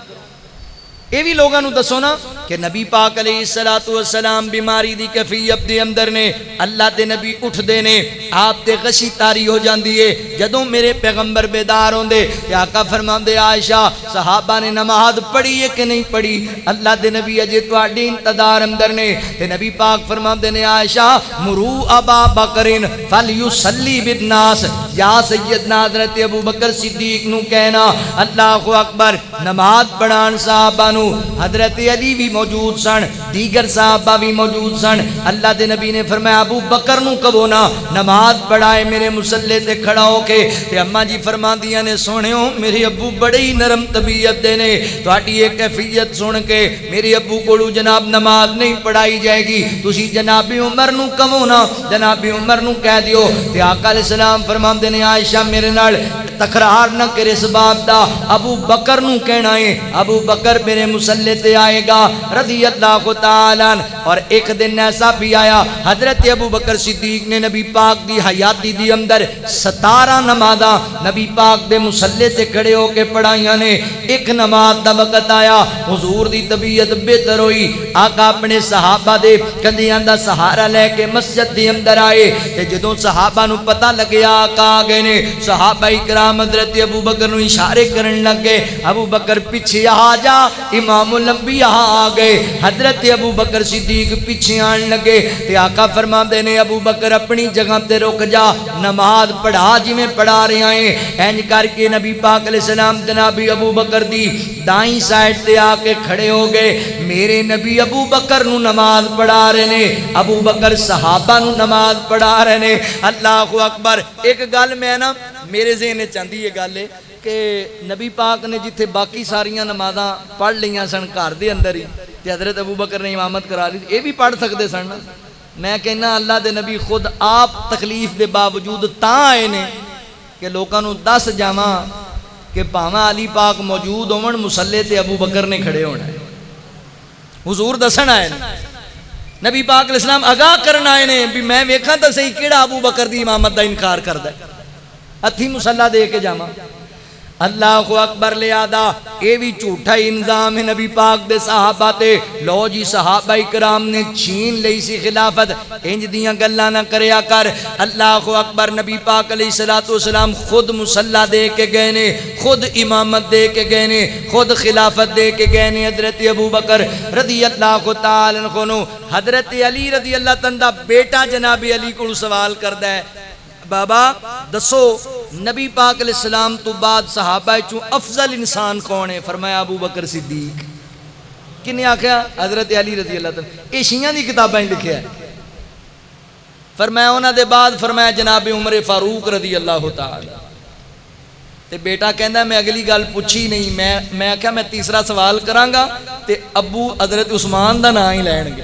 یہ بھی لوگوں نے دسو نا کہ نبی پاک علیہ السلام بیماری دی کیفیت دے اندر نے اللہ دے نبی اٹھ دے نے آپ تے غشی تاری ہو جاندی ہے جدوں میرے پیغمبر بیدار ہوندے تے آقا فرماندے عائشہ صحابہ نے نماز پڑھی ہے کہ نہیں پڑھی؟ اللہ دے نبی اجے تواڈی انتظار اندر نے تے نبی پاک فرماندے نے عائشہ مرو ابا بکرن فلیصلی بالناس، یا سیدنا حضرت ابو بکر صدیق نو کہنا اللہ اکبر نماز پڑھان صحابہ نو، حضرت علی بھی موجود سن، دیگر صحابہ بھی موجود سن۔ اللہ دے نبی نے فرمایا ابو بکر نو کہو نا نماز پڑھائے میرے مصلی تے کھڑا ہو کے۔ تے اماں جی فرماندیاں نے سونےو میرے ابو بڑے ہی نرم طبیعت دے نے، تہاڈی یہ کیفیت سن کے میرے ابو کولو جناب نماز نہیں پڑھائی جائے گی، تسی جناب عمر نو کہو نا، جناب عمر نو کہہ دیو۔ تے آقا علیہ السلام فرماندے نے عائشہ میرے نال تکرار نہ کرے اس بات دا، ابو بکر نو کہنا ہے، ابو بکر میرے مصلی تے آئے گا رضی اللہ تعالیٰ عنہ۔ اور ایک دن ایسا بھی آیا حضرت ابو بکر صدیق نے نبی پاک دی حیاتی دی اندر 17 نمازاں نبی پاک دے مصلی تے کھڑے ہو کے پڑھائیاں نے۔ ایک نماز دا وقت آیا حضور دی طبیعت بہتر ہوئی، آقا اپنے صحابہ دے کندھیاں دا سہارا لے کے مسجد دے اندر آئے تے جدوں صحابہ نو پتہ لگیا آقا آ گئے نے، صحابہ کرام حضرت ابو بکر نو اشارے کرن لگے، ابو بکر پیچھے آ جا، امام الانبیاء آ گئے۔ حضرت ابو بکر صدیق پیچھے آن لگے تے آقا فرماندے نے ابو بکر اپنی جگہ تے رک جا، نماز پڑھا جی میں پڑھا رہے ہیں۔ اینج کر کے نبی پاک علیہ السلام جناب ابو بکر دی دائیں سائڈ تے آ کے کھڑے ہو گئے۔ میرے نبی ابو بکر نو نماز پڑھا رہے نے، ابو بکر صحابہ نو نماز پڑھا رہے نے۔ اللہ اکبر۔ ایک گل میں نا میرے ذہن وچ آندی یہ گل ہے کہ نبی پاک نے جتھے باقی ساریاں نمازاں پڑھ لیاں سن گھر دے اندر ہی تے حضرت ابو بکر نے امامت کرا لی، یہ بھی پڑھ سکتے سن۔ میں کہنا اللہ دے نبی خود آپ تکلیف دے باوجود تاں آئے نے کہ لوکاں نو دس جاواں کہ بھاواں علی پاک موجود ہون مصلی تے ابو بکر نے کھڑے ہونا ہے، حضور دسن آئے نے، نبی پاک علیہ السلام آگاہ کرن آئے نے بھی میں ویکھاں تے صحیح کیڑا ابو بکر دی امامت دا انکار کردا ہے، ہتھی مصلی دے کے جاواں۔ اللہ اکبر لہذا یہ بھی جھوٹا انظام ہے نبی پاک دے صحابہ تے، لو جی صحابہ کرام نے چھین لئی سی خلافت، انج دیاں گلاں نہ کریا کر۔ اللہ اکبر۔ نبی پاک علیہ السلام خود مصلی دے کے گئے نے، خود امامت دے کے گئے نے، خود خلافت دے کے گئے نے حضرت ابو بکر رضی اللہ تعالی عنہ۔ حضرت علی رضی اللہ تعالی عنہ بیٹا جناب علی کو سوال کردا ہے بابا دسو نبی پاک علیہ السلام تو بعد صحابہ چوں افضل انسان کون ہے؟ فرمایا ابو بکر صدیق۔ کنے آکھیا؟ حضرت علی رضی اللہ تعالیٰ۔ یہ شیعہ دی کتابیں لکھیا ہے۔ فرمایا انہاں دے بعد فرمایا جناب عمر فاروق رضی اللہ تعالی۔ تے بیٹا کہندا میں اگلی گل پوچھی نہیں، میں آکھیا میں تیسرا سوال کراں گا تے ابو حضرت عثمان دا نام ہی لین گے،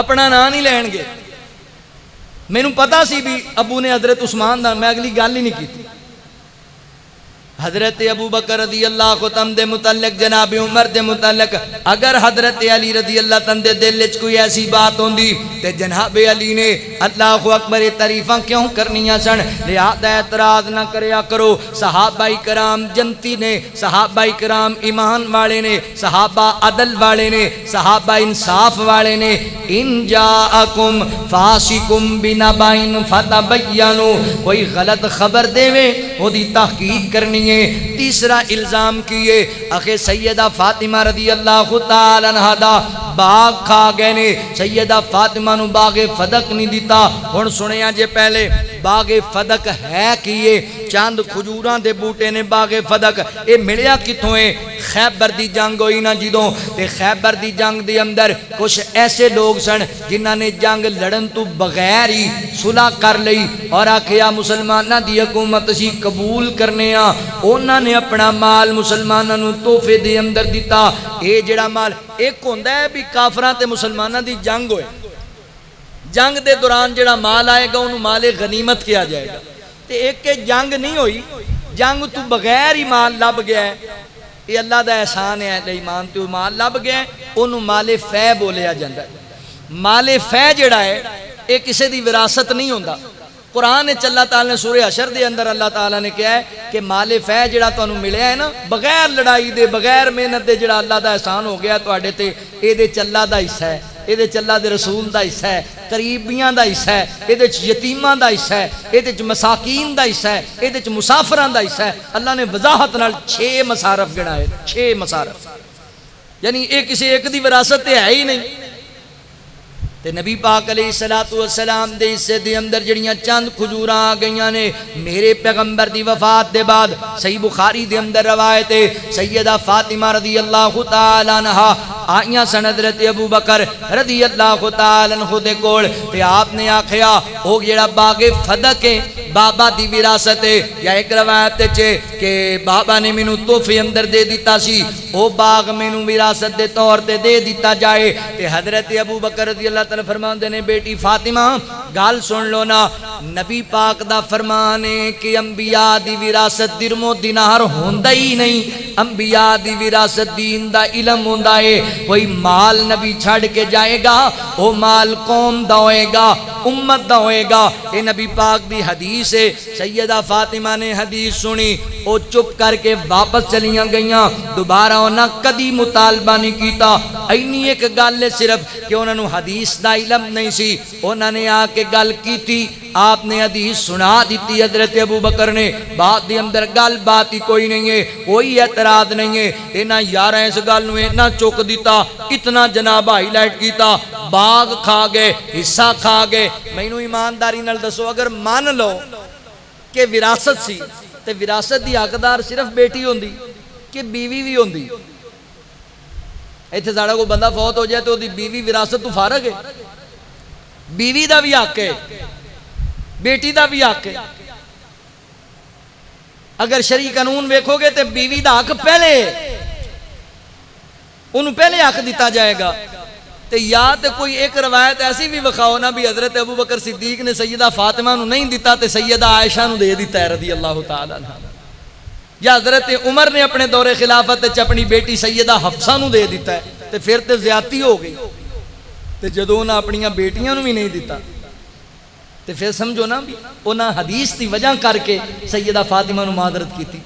اپنا نام نہیں لین گے۔ مینوں پتا سی بھی ابو نے حضرت عثمان دا، میں اگلی گل ہی نہیں کی۔ حضرت ابو بکر رضی اللہ عنہ دے متعلق جناب عمر دے متعلق اگر حضرت علی رضی اللہ عنہ دے دل وچ کوئی ایسی بات ہوندی تے جناب علی نے اللہ اکبر تعریفاں کیوں کرنیاں سن؟ لہذا اعتراض نہ کریا کرو۔ صحابہ کرام جنتی نے، صحابہ کرام ایمان والے نے، صحابہ عدل والے نے، صحابہ انصاف والے نے۔ ان جاءکم فاسقم بنبأ فتبینوا، کوئی غلط خبر دے وہ دی تحقیق کرنی۔ تیسرا الزام کیے اخے سیدہ فاطمہ رضی اللہ تعالی عنہ دا باغ کھا گئے نے، سیدہ فاطمہ نو باغ فدق نہیں دیتا۔ ہن سنیا جے پہلے باغ فدق ہے کیے؟ چاند کھجوراں دے بوٹے نے باغ فدق، اے ملیا کتوں ہے؟ خیبر دی جنگ ہوئی نا جدوں، تے خیبر دی جنگ دے اندر کچھ ایسے لوگ سن جنہاں نے جنگ لڑن تو بغیر ہی صلح کر لئی اور آکھیا مسلماناں دی حکومت اسی قبول کرنے ہاں۔ انہاں نے اپنا مال مسلماناں نو تحفے دے اندر دیتا۔ اے جڑا مال ایک ہوندا ہے بھی کافراں تے مسلماناں دی جنگ ہوئے، جنگ دے دوران جڑا مال آئے گا انہوں مال غنیمت کیا جائے گا، تے ایک کہ جنگ نہیں ہوئی، جنگ تو بغیر ہی مال لب گیا ہے، یہ اللہ دا احسان ہے۔ ایمان تو مال لب گیا ہے انہوں مال فے بولیا جاندہ ہے۔ مال فے جڑا ہے یہ کسی دی وراثت نہیں ہوتا. قرآن اللہ تعالیٰ نے سورہ حشر دے اندر اللہ تعالیٰ نے کہا ہے کہ مال فے جڑا تانوں ملیا ہے نا بغیر لڑائی دے بغیر محنت دے جڑا اللہ دا احسان ہو گیا تواڈے تے اے دے چ اللہ دا حصہ ہے اے دے چ اللہ دے رسول دا حصہ ہے قریبیاں دا حصہ ہے اے دے چ یتیماں دا حصہ ہے اے دے چ مساکین دا حصہ ہے اے دے چ مسافراں دا حصہ ہے. اللہ نے وضاحت نال 6 مصارف گنائے 6 مصارف یعنی اے کسی ایک دی وراثت تے ہے ہی نہیں. تے نبی پاک علیہ الصلوۃ والسلام دے حصے دے اندر جڑیاں چند کھجوراں آ گئیاں نے میرے پیغمبر دی وفات دے بعد صحیح بخاری دے اندر روایت ہے سیدہ فاطمہ رضی اللہ تعالی عنہا آئیاں سن حضرت ابو بکر رضی اللہ تعالی عنہ دے کول تے آپ نے آکھیا او جڑا باغ فدق ہے بابا دی وراثت ہے یا ایک روایت ہے کہ بابا نے مینوں تحفے اندر دے دیتا سی او باغ مینوں وراثت دے طور تے دے دیتا جائے. تے حضرت ابو بکر رضی اللہ تعالی فرماندے نے بیٹی فاطمہ گال سن لو نا نبی پاک دا فرمان ہے کہ انبیاء دی وراثت درم و دینار ہوندا ہی نہیں. انبیاء دی وراثت دین دا علم ہوندا ہے. کوئی مال نبی چھڑ کے جائے گا وہ مال قوم دا ہوئے گا امت دا ہوئے گا. اے نبی پاک دی حدیث ہے. سیدہ فاطمہ نے حدیث سنی او چپ کر کے واپس چلیاں گئیاں دوبارہ انہاں کدی مطالبہ نہیں کیتا. اینی ایک گل ہے صرف کہ انہاں نو حدیث دا علم نہیں سی انہاں نے آ کے گل کیتی آپ نے حدیث سنا دیتی حضرت ابو بکر نے بات دی اندر گل بات ہی کوئی نہیں ہے کوئی اعتراض نہیں ہے. انہاں یاراں اس گل نو اتنا چوک دیتا اتنا جناب ہائی لائٹ کیتا باغ کھا گئے حصہ کھا گئے. مینوں ایمانداری نال دسو اگر مان لو کہ وراثت سی تے وراثت دی حقدار صرف بیٹی ہوندی کہ بیوی بھی ہوندی. ایتھے ساڈا کوئی بندہ فوت ہو جائے تو دی بیوی وراثت تو فارغ ہے. بیوی دا بھی حق ہے بیٹی دا بھی حق ہے. اگر شرعی قانون ویکھو گے تے بیوی دا حق پہلے انہوں پہلے حق دیتا جائے گا. تے یا تے کوئی ایک روایت ایسی بھی وکھاؤ نا بھی حضرت ابو بکر صدیق نے سیدہ فاطمہ نو نہیں دیتا تے سیدہ عائشہ نو دے دیتا ہے رضی اللہ تعالی عنہ. یا حضرت عمر نے اپنے دور خلافت تے اپنی بیٹی سیدہ حفصہ نو دے دیتا ہے تے پھر تے زیادتی ہو گئی. تے جدوں انہاں اپنیاں بیٹیاں نو بھی نہیں دیتا تے پھر سمجھو نا بھی انہاں حدیث دی وجہ کر کے سیدہ فاطمہ نو معذرت کیتی.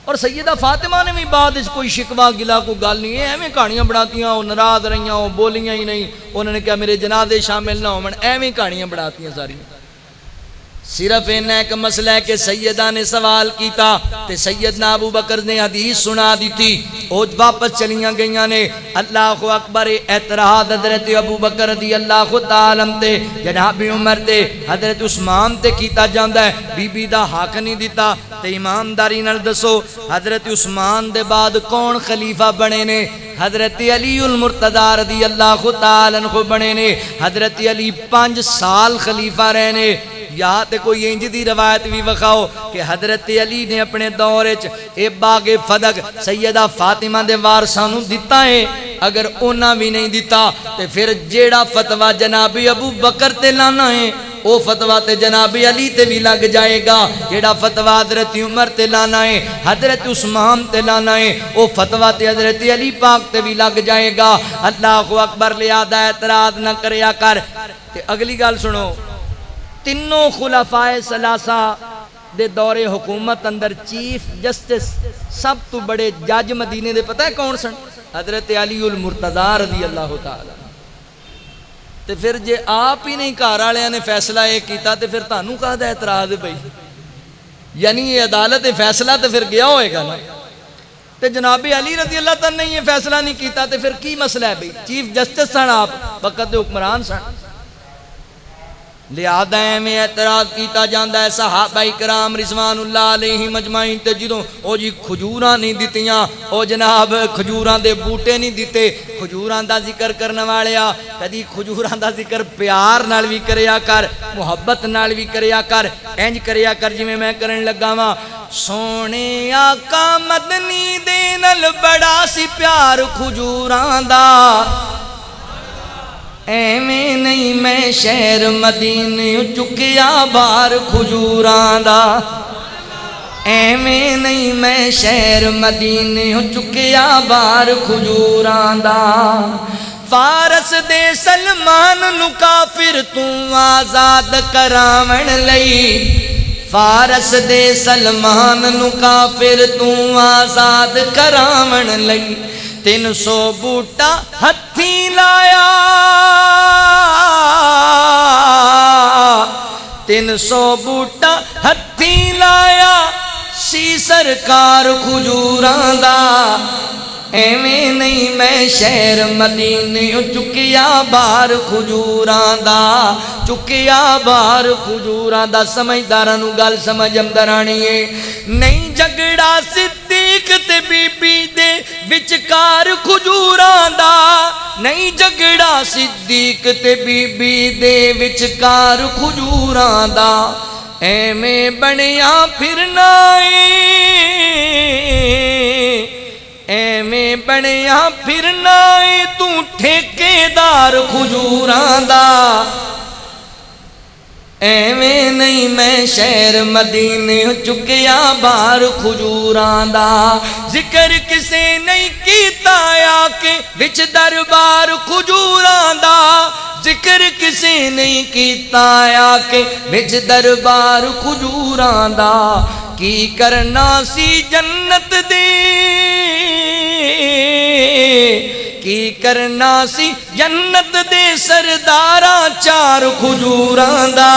اور سیدہ فاطمہ نے بھی بعد اس کوئی شکوہ گلا کو گل نہیں ہے ایویں کہانیاں بناتیاں وہ ناراض رہیاں وہ بولیاں ہی نہیں انہوں نے کہا میرے جنازے شامل نہ ہون ایویں کہانیاں بناتیاں ساری. صرف انہیں ایک مسئلہ ہے کہ سیدہ نے سوال کیتا تے سیدنا ابو بکر نے حدیث سنا دی تھی او واپس چلیاں گئیاں نے. اللہ اکبر اعتراض حضرت ابو بکر رضی اللہ تعالی عنہ تے جناب عمر تے حضرت عثمان تے کیتا جاندا ہے بی بی دا حق نہیں دیتا. تے ایمانداری نال دسو حضرت عثمان دے بعد کون خلیفہ بنے نے؟ حضرت علی المرتضی رضی اللہ تعالی عنہ بنے نے. حضرت علی 5 سال خلیفہ رہے نے. یا تے کوئی انج دی روایت بھی وکھاؤ کہ حضرت علی نے اپنے دور وچ اے باغ فدق سیدہ فاطمہ دے وارثاں نوں دتا ہے. اگر انہاں بھی نہیں دتا تے پھر جیڑا فتوی جناب ابو بکر تے لانا ہے او فتوی تے جناب علی تے بھی لگ جائے گا. جیڑا فتوی حضرت عمر تے لانا ہے حضرت عثمان تے لانا ہے او فتوی تے حضرت علی پاک تے بھی لگ جائے گا. اللہ اکبر لہذا اعتراض نہ کریا کر. تے اگلی گل سنو تینوں خلفائے ثلاثہ دے دور حکومت اندر چیف جسٹس سب تو بڑے جج مدینے دے پتہ ہے کون سن؟ حضرت علی المرتضی رضی اللہ تعالی. تے پھر جے آپ ہی نہیں گھر والے نے فیصلہ یہ کیتا تے پھر تانوں کہدا اعتراض ہے بھائی؟ یعنی یہ عدالت فیصلہ تے پھر گیا ہوئے گا نا. تے جناب علی رضی اللہ تعالی نے یہ فیصلہ نہیں کیتا تے پھر کی مسئلہ ہے بھائی؟ چیف جسٹس سن آپ وقت دے حکمران سن. لہذا میں اعتراض کیتا جاندا ہے صحابہ کرام رضوان اللہ علیہم اجمعین تے جدوں او جی کھجوراں نہیں دتیاں او جناب کھجوراں دے بوٹے نہیں دتے. کھجوراں دا ذکر کرنے والیا کدی کھجوراں دا ذکر پیار نال بھی کریا کر محبت نال بھی کریا کر انج کریا کر جویں میں کرن لگا واں. سونے آقا مدنی دے نال بڑا سی پیار کھجوراں دا ایویں نہیں میں شہر مدینے چکیا بار کھجوراں دا. ایویں نہیں میں شہر مدینے چکیا بار کھجوراں دا. فارس دے سلمان نو کافر تو آزاد کراون لئی فارس دے سلمان نو کافر تو آزاد کراون لئی 300 بوٹا ہتھی لایا 300 بوٹا ہتھی لایا سی سرکار کھجوراں دا ایویں نہیں میں شہر مدینے چکیا بار کھجوراں دا چکیا بار کھجوراں دا سمجھداراں نو گل سمجھ اندر آنی ہے نہیں جھگڑا صدیق تے بی بی دے وچکار کھجوراں دا نہیں جھگڑا صدیق تے بی بی دے وچکار کھجوراں دا ایویں بنیا پھرنا ایویں بنیا پھرنا تو ٹھیکیدار کھجوراں دا ایویں نہیں میں شہر مدینے چکیا بار کھجوراں دا ذکر کسے نہیں کیتا آیا کہ وچ دربار کھجوراں دا ذکر کسے نہیں کیتا آیا کہ وچ دربار کھجوراں دا کی کرنا سی جنت دے کی کرنا سی جنت دے سرداراں چار کھجوراں دا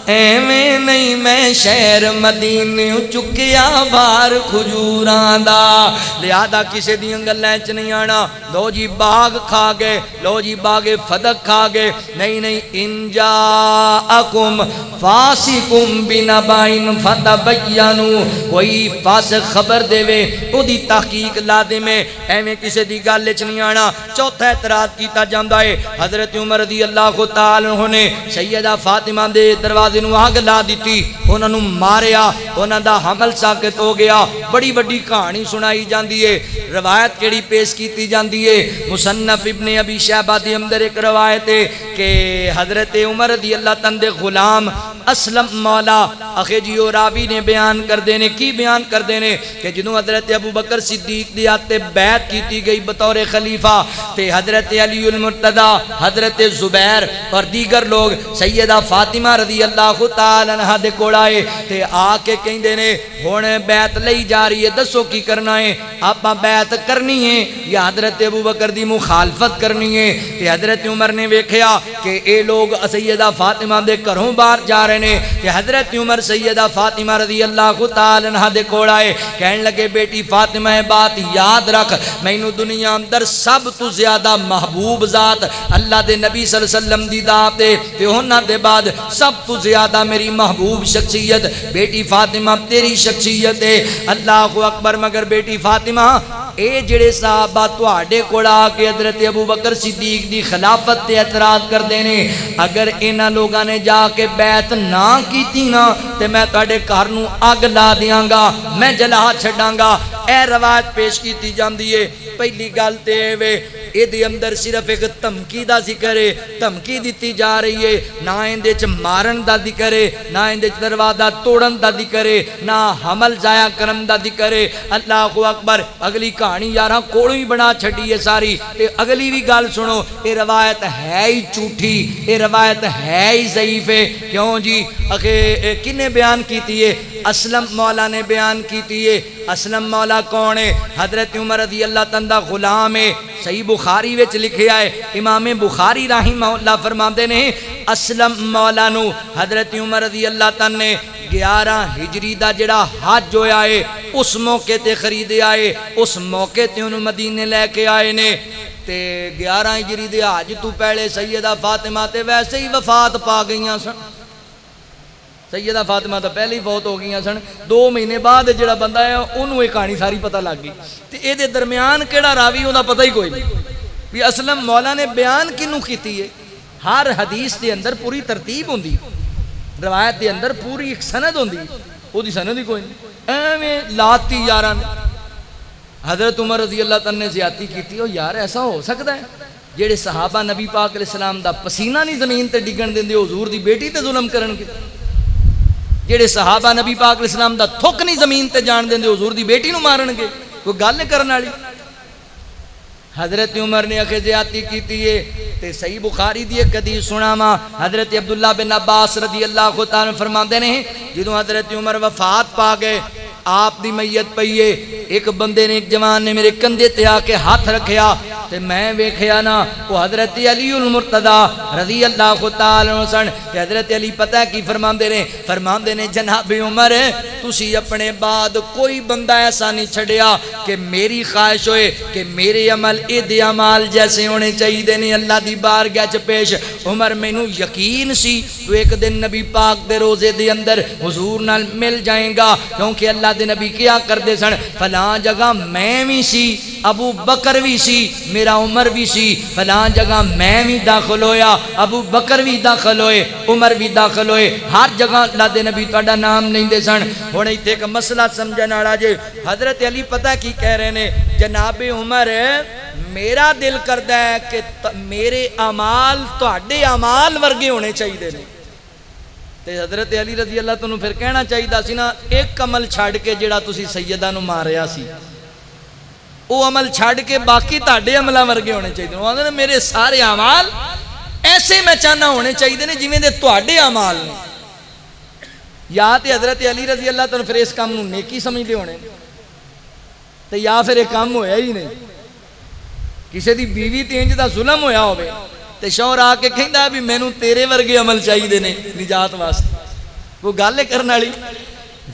ایویں نہیں میں شہر مدینے چکیا بار کھجوراں دا لہذا کسے دیاں گلاں چ نہیں آنا لو جی باغ کھا گئے لو جی باغ فدق کھا گئے نہیں نہیں ان جاءکم فاسقم بنبأ فتبینوا کوئی فاسق خبر دے وے او دی تحقیق لازم ہے ایویں کسے دی گل چ نہیں آنا چوتھا اعتراض کیتا جاندا ہے حضرت عمر رضی اللہ تعالی عنہ نے سیدہ فاطمہ دے دروازے نو آگ لا دیتی انہاں نو ماریا انہاں دا حمل ساکت ہو گیا بڑی بڑی کہانی سنائی جاندی ہے روایت کیڑی پیش کیتی جاندی ہے مصنف ابن ابی شیبہ دے اندر ایک روایت ہے کہ حضرت عمر رضی اللہ تعالیٰ دے غلام اسلم مولا اخی جیو راوی نے بیان کر دینے کی بیان کر دینے کہ جنہوں حضرت ابو بکر صدیق دی آتے بیعت کیتی گئی بطور خلیفہ تے حضرت علی المرتضی حضرت زبیر اور دیگر لوگ سیدہ فاطمہ رضی اللہ تعالی عنہ دے کول آئے تے آ کے کہیں دینے ہن بیعت لئی جا رہی ہے دسو کی کرنا ہے آپ بیعت کرنی ہے یا حضرت ابو بکر دی مخالفت کرنی ہے تے حضرت عمر نے ویکھیا کہ اے لوگ سیدہ فاطمہ دے گھروں باہر جا رہے نے تے حضرت عمر سیدہ فاطمہ رضی اللہ تعالی عنہ دے کول آئے کہن لگے بیٹی فاطمہ بات یاد رکھ مینوں دنیا اندر سب تو زیادہ محبوب ذات اللہ دے نبی صلی اللہ علیہ وسلم دی ذات ہے تے انہاں دے بعد سب تو زیادہ میری محبوب شخصیت بیٹی فاطمہ تیری شخصیت ہے اللہ اکبر مگر بیٹی فاطمہ اے جڑے صحابہ تواڈے کول آ کے حضرت ابو بکر صدیق دی خلافت تے اعتراض کر دینے اگر انہاں لوگاں نے جا کے بیعت نہ کیتی نا تے میں تواڈے گھر نوں اگ لا دیاں گا میں جلا چھڈاں گا اے روایت پیش کیتی جاندی ہے پہلی گل تے وے اے دے اندر صرف ایک دھمکی دا ذکر ہے دھمکی دتی جا رہی ہے نہ اندے چ مارن دا ذکر ہے نہ اندے چ دروازہ توڑن دا ذکر ہے نہ حمل ضائع کرن دا ذکر ہے اللہ اکبر اگلی کہانی یاراں کولوں ہی بنا چھڈی ہے ساری تے اگلی بھی گل سنو اے روایت ہے ہی جھوٹھی اے روایت ہے ہی ضعیف ہے کیوں جی اکھے کنے بیان کیتی ہے اسلم مولا نے بیان کیتی ہے اسلم مولا کون ہے حضرت عمر رضی اللہ تعالیٰ دا غلام ہے صحیح بخاری وچ لکھیا ہے امام بخاری رحمہ اللہ فرماندے نے اسلم مولا نو حضرت عمر رضی اللہ تعالیٰ نے 11 ہجری دا جڑا حج ہویا ہے اس موقع تے خریدے آئے اس موقع تے انہوں مدینے لے کے آئے نے تے 11 ہجری دے حج تو پہلے سیدہ فاطمہ تے ویسے ہی وفات پا گئیاں سن سیدہ فاطمہ تو پہلے ہی فوت ہو گئی سن 2 مہینے بعد جڑا بندہ ہے انہوں یہ کہانی ساری پتہ لگ گئی تے اے دے درمیان کیڑا راوی انہوں پتہ ہی کوئی نہیں بھی اسلم مولا نے بیان کنوں کیتی ہے ہر حدیث دے اندر پوری ترتیب ہوندی روایت دے اندر پوری ایک سند ہوندی او دی سند ہی کوئی نہیں ایویں لاتی یاراں حضرت عمر رضی اللہ تعالیٰ نے زیادتی کیتی او یار ایسا ہو سکتا ہے جڑے صحابہ نبی پاک علیہ السلام دا پسینہ نہیں زمین تے ڈگن دیندے حضور دی بیٹی تے ظلم کرن گے جڑے صحابہ نبی پاک علیہ السلام دا تھک نہیں زمین تے جان دیندے حضور دی بیٹی نو مارن گے کوئی گل نہیں کرن والی حضرت عمر نے اکھے زیادتی کیتی ہے تے صحیح بخاری دی ایک حدیث سناواں حضرت عبداللہ بن عباس رضی اللہ تعالیٰ عنہ فرماندے نے جدوں حضرت عمر وفات پا گئے آپ دی میت پئیے ایک بندے نے ایک جوان نے میرے کندھے تے آ کے ہاتھ رکھیا تے میں ویکھیا نا وہ حضرت علی المرتضی رضی اللہ تعالی عنہ سن تے حضرت علی پتہ کی فرماندے نے جناب عمر تسی اپنے بعد کوئی بندہ ایسا نہیں چھڑیا کہ میری خواہش ہوئے کہ میرے عمل دے عمال جیسے ہونے چاہیے نہیں اللہ دی بارگاہ چ پیش عمر مینوں یقین سی تو ایک دن نبی پاک دے روزے دے اندر حضور نال مل جائیں گا کیونکہ اللہ دے نبی کیا کردے سن فلاں جگہ میں بھی سی ابو بکر بھی سی میرا عمر بھی سی فلاں جگہ میں بھی داخل ہویا ابو بکر بھی داخل ہوئے عمر بھی داخل ہوئے ہر جگہ اللہ دے نبی تہاڈا نام نہیں دے سن ہن ایتھے ایک مسئلہ سمجھن والا جے حضرت علی پتہ کی کہہ رہے نے جناب عمر میرا دل کردا ہے کہ میرے اعمال تہاڈے اعمال ورگے ہونے چاہیے نے تے حضرت علی رضی اللہ تنوں پھر کہنا چاہیے سی نا ایک عمل چھڑ کے جڑا تسی سیدہ نو ماریا سی وہ عمل چھڑ کے باقی تہاڈے عملاں ورگے ہونے چاہیے وہ آندے میرے سارے اعمال ایسے میں چاہنا ہونے چاہیے نے جویں دے تہاڈے اعمال نے یا تے حضرت علی رضی اللہ تعالی پھر اس کام نو نیکی سمجھدے ہونے تے یا پھر یہ کام ہویا ہی نہیں کسی دی بیوی تے انج دا ظلم ہویا ہوے تے شوہر آ کے کہندا بھی مینوں تیرے ورگے عمل چاہیے نے نجات واسطے وہ گل کرن والی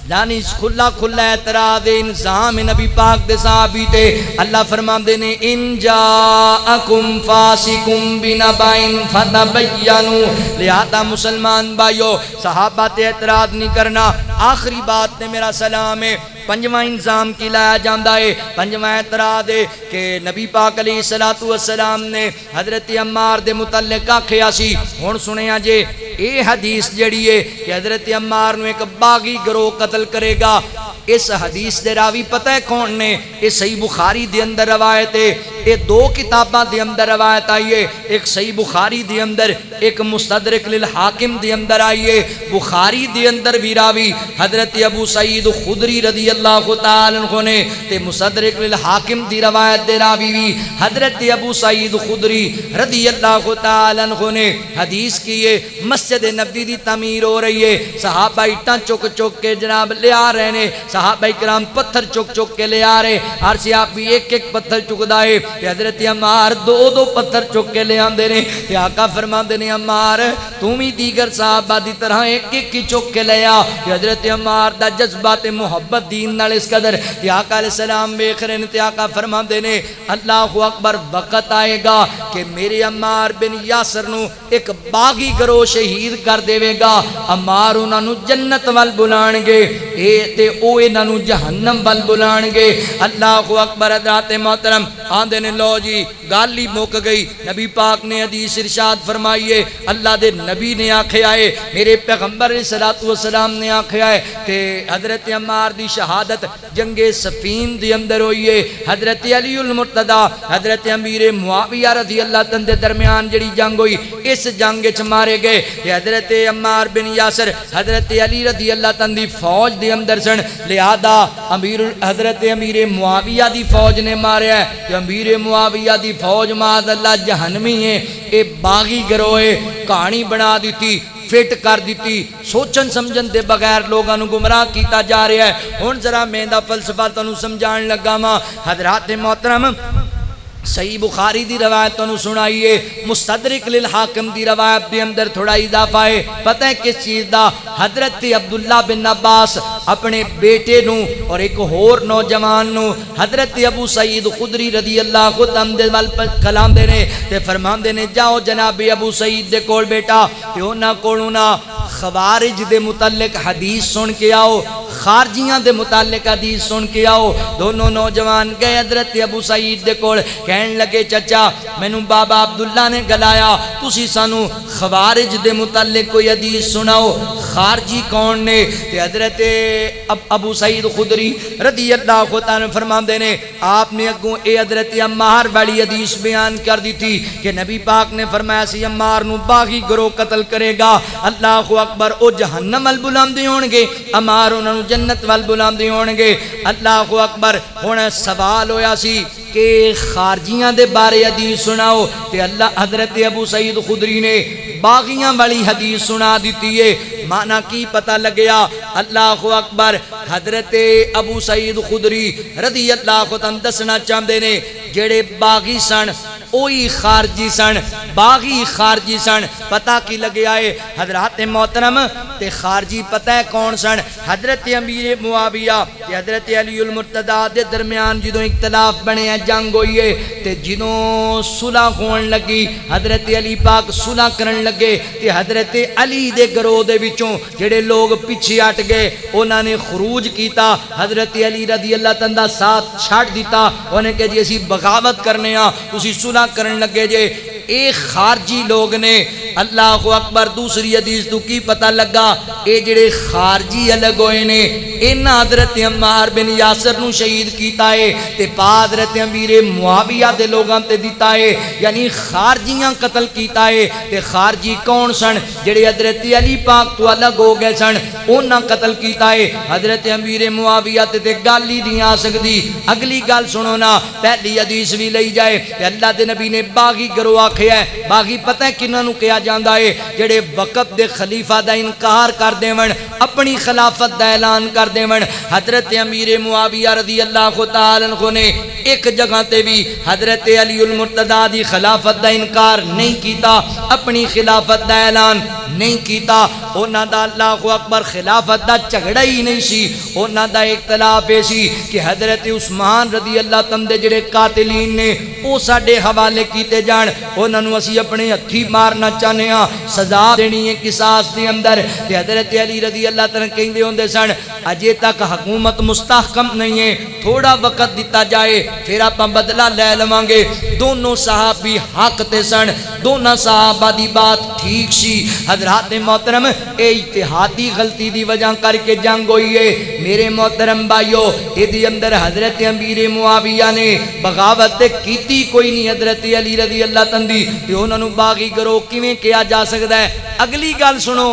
یعنی کھلا اعتراض انظام نبی پاک دے صحابی تے اللہ فرماندے نے ان جاءکم فاسقم بنبأ فتبینوا لہذا مسلمان بھائیو صحابہ تے اعتراض نہیں کرنا آخری بات نے میرا سلام ہے پنجواں انظام کی لایا جاندہ ہے پنجواں اعتراض ہے کہ نبی پاک علیہ السلام نے حضرت عمار دے متعلق آکھیا سی ہن سنیا جے اے حدیث جڑی ہے کہ حضرت عمار نو ایک باغی گروہ قتل کرے گا اس حدیث دے راوی پتہ ہے کون نے یہ صحیح بخاری دے اندر روایت ہے یہ دو کتاباں دے اندر روایت آئی ہے ایک صحیح بخاری دے اندر ایک مستدرک للحاکم دے اندر آئی ہے بخاری دے اندر بھی راوی حضرت ابو سعید خدری رضی اللہ تعالی عنہ نے تے مستدرک للحاکم دی روایت دے راوی بھی حضرت ابو سعید خدری رضی اللہ تعالی عنہ نے حدیث کی ہے مسجد نبوی دی تعمیر ہو رہی ہے صحابہ اٹھاں چک کے جناب لے آ رہے ہیں صحابہ کرام پتھر چک کے لے آ رہے ہر صحابی ایک پتھر چکدا ہے تے حضرت عمار دو پتھر چک کے لے آندے نے تے آقا فرماندے نے عمار تو بھی دیگر صحابہ دی طرح ایک چک کے لے آ تے حضرت عمار دا جذبہ تے محبت دین نال اس قدر تے آقا علیہ السلام ویکھ رہے نے تے آقا فرماندے نے اللہ اکبر وقت آئے گا کہ میرے عمار بن یاسر نو ایک باغی گروہ شہید کر دے گا عمار انہاں نو جنت وال بلان گے اے تے او انہاں نو جہنم وال بلان گے اللہ اکبر حضرات محترم آندے نے لو جی گل ہی مک گئی نبی پاک نے حدیث ارشاد فرمائیے اللہ دے نبی نے آکھیا ہے میرے پیغمبر علیہ السلام نے آکھیا ہے کہ حضرت عمار دی شہادت جنگ صفین دی اندر ہوئی ہے حضرت علی المرتضی حضرت امیر معاویہ رضی اللہ تعالی دے درمیان جڑی جنگ ہوئی اس جنگ وچ مارے گئے تے حضرت عمار بن یاسر حضرت علی رضی اللہ تعالی دی فوج دے اندر سن لہذا حضرت امیر معاویہ دی فوج نے ماریا ہے کہ امیر معاویہ دی فوج معاذ اللہ جہنمی ہے اے باغی گروہ ہے کہانی بنا دیتی فٹ کر دیتی سوچن سمجھن دے بغیر لوگاں نو گمراہ کیتا جا رہا ہے ہن ذرا میں دا فلسفہ تانوں سمجھان لگا وا حضرات محترم صحیح بخاری دی روایت تانوں سنائیے مستدرک للحاکم دی روایت دے اندر تھوڑا اضافہ ہے پتہ ہے کس چیز دا حضرت عبداللہ بن عباس اپنے بیٹے نو اور ایک اور نوجوان نو حضرت ابو سعید خدری رضی اللہ تعالی عنہ کلام دے نے تے فرماندے نے جاؤ جناب ابو سعید دے کول بیٹا تے انہاں کولوں نا خوارج دے متعلق حدیث سن کے آؤ خارجیاں دے متعلق حدیث سن کے آؤ دونوں نوجوان گئے حضرت ابو سعید دے کول کہن لگے چچا مینوں بابا عبداللہ نے گلایا تسی سانو خوارج دے متعلق کوئی حدیث سناؤ خارجی کون نے تے حضرت ابو سعید خدری رضی اللہ تعالی عنہ فرماندے نے آپ نے اگوں اے حضرت عمار والی حدیث بیان کر دی تھی کہ نبی پاک نے فرمایا سی عمار نو باغی گروہ قتل کرے گا اللہ اکبر او جہنم ال بلاندے ہون گے عمار انہاں سانو جنت وال بلاندے ہون گے۔ اللہ اکبر۔ ہن سوال ہویا سی کہ خارجیاں دے بارے حدیث سناؤ، تے اللہ حضرت ابو سعید خدری نے باغیاں والی حدیث سنا دیتی ہے۔ معنی کی پتہ لگیا؟ اللہ اکبر۔ حضرت ابو سعید خدری رضی اللہ عنہ دسنا چاہتے نے جڑے باغی سن اوہی خارجی سن، باغی خارجی سن۔ پتہ کی لگیا ہے حضرات محترم؟ تے خارجی پتہ ہے کون سن؟ حضرت امیر معاویہ تے حضرت علی المرتضیٰ دے درمیان جدوں اختلاف بنے ہیں، جنگ ہوئی ہے، تے جدوں صلح ہون لگی، حضرت علی پاک صلح کرن لگے تے حضرت علی دے گروہ دے وچوں جڑے لوگ پیچھے ہٹ گئے انہاں نے خروج کیتا، حضرت علی رضی اللہ تعالیٰ ساتھ چھڈ دیتا، انہیں کہ جی اسی بغاوت کرنے ہاں، تسی صلح کرن لگے جے۔ ایک خارجی لوگ نے اللہ اکبر۔ دوسری حدیث تو کی پتہ لگا؟ اے جڑے خارجی الگ ہوئے نے انہاں حضرت عمار بن یاسر نو شہید کیتا ہے تے پا حضرت امیر معاویہ دے لوگاں تے دیتا ہے، یعنی خارجیاں قتل کیتا ہے۔ تے خارجی کون سن؟ جڑے حضرت علی پاک تو الگ ہو گئے سن انہاں قتل کیتا ہے۔ حضرت امیر معاویہ تے گل ہی نہیں آ سکتی۔ اگلی گل سنو نا، پہلی حدیث بھی لئی جائے تے اللہ دے نبی نے باغی گروہ آکھیا ہے۔ باغی پتہ ہے کنہاں نو کہا جاندا ہے؟ جڑے وقت دے خلیفہ دا انکار کر دیون، اپنی خلافت دا اعلان کر دیون۔ حضرت امیر معاویہ رضی اللہ تعالی عنہ نے ایک جگہ تے بھی حضرت علی المرتضیٰ دی خلافت دا انکار نہیں کیتا، اپنی خلافت دا اعلان نہیں کیتا۔ انہاں دا اللہ اکبر خلافت دا جھگڑا ہی نہیں سی، انہاں دا اختلاف ہے سی کہ حضرت عثمان رضی اللہ تعالیٰ دے جڑے قاتلین نے او ساڈے حوالے کیتے جان، انہاں نو اسی اپنے ہتھی مارنا چاہنے ہاں، سزا دینی ہے قصاص دے اندر۔ تے حضرت علی رضی اللہ تعالیٰ کہندے ہوندے سن اجے تک حکومت مستحکم نہیں ہے، تھوڑا وقت دیتا جائے پھر آپ بدلہ لے لواں گے۔ دونوں صحابی حق تے سن، دونوں صحابہ دی بات ٹھیک سی۔ حضرات محترم، اے اتحادی غلطی دی وجہ کر کے جنگ ہوئی ہے میرے محترم بھائیو۔ ایدی اندر حضرت امیر معاویہ نے بغاوت کیتی کوئی نہیں حضرت علی رضی اللہ تعالیٰ دی، تے انہاں نو باغی گروہ کیویں کیا جا سکدا ہے؟ اگلی گل سنو،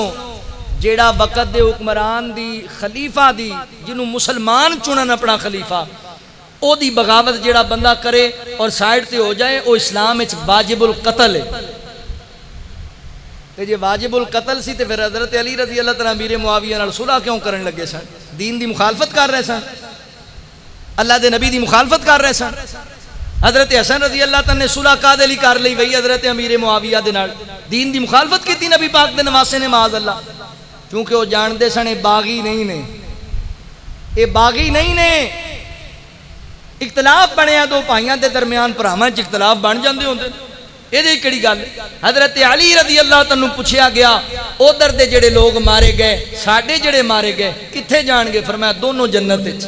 جیڑا وقت دے حکمران دی خلیفہ دی جنوں مسلمان چنن اپنا خلیفہ، او دی بغاوت جیڑا بندہ کرے اور سائیڈ تے ہو جائے او اسلام وچ واجب القتل ہے۔ تے جے واجب القتل سی تے پھر حضرت علی رضی اللہ تعالیٰ امیر معاویہ نال صلح کیوں کرن لگے سن؟ دین دی مخالفت کر رہے سن، اللہ دے نبی دی مخالفت کر رہے سن۔ حضرت حسن رضی اللہ تعالیٰ نے صلح کادے لئی کر لئی وہی حضرت امیر معاویہ دے نال دین دی مخالفت کیتی نبی پاک دے نواسے نے معاذ اللہ، کیونکہ وہ جاندے سن باغی نہیں نے، اے باغی نہیں نے۔ اختلاف بنیا دو بھائیاں دے درمیان، بھراواں وچ اختلاف بن جاندے ہوندے، اے دی کیڑی گل؟ حضرت علی رضی اللہ تعالیٰ پوچھیا گیا ادھر دے جڑے لوگ مارے گئے ساڈے جڑے مارے گئے کتھے جان گے؟ فرمایا دونوں جنت وچ۔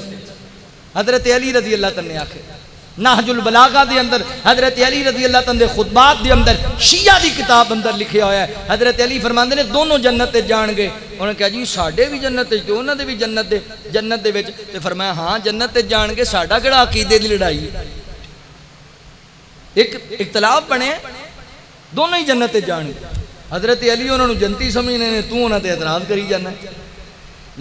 حضرت علی رضی اللہ تعالیٰ نے آکھے نہج البلاغہ دے اندر حضرت علی رضی اللہ تعالیٰ دے خطبات دے اندر شیعہ دی کتاب اندر لکھیا ہویا ہے، حضرت علی فرماندے نے دونوں جنت تے جان گے۔ انہوں نے کہا جی ساڈے بھی جنت تے انہاں دے بھی جنت دے وچ، تے فرمایا ہاں جنت تے جان گے، ساڈا کیڑا عقیدے دی لڑائی ہے؟ ایک اختلاف بنے دونوں ہی جنت تے جان گے۔ حضرت علی انہوں نے جنتی سمجھنے نے، تو انہاں تے اعتراض کری جانا ہے،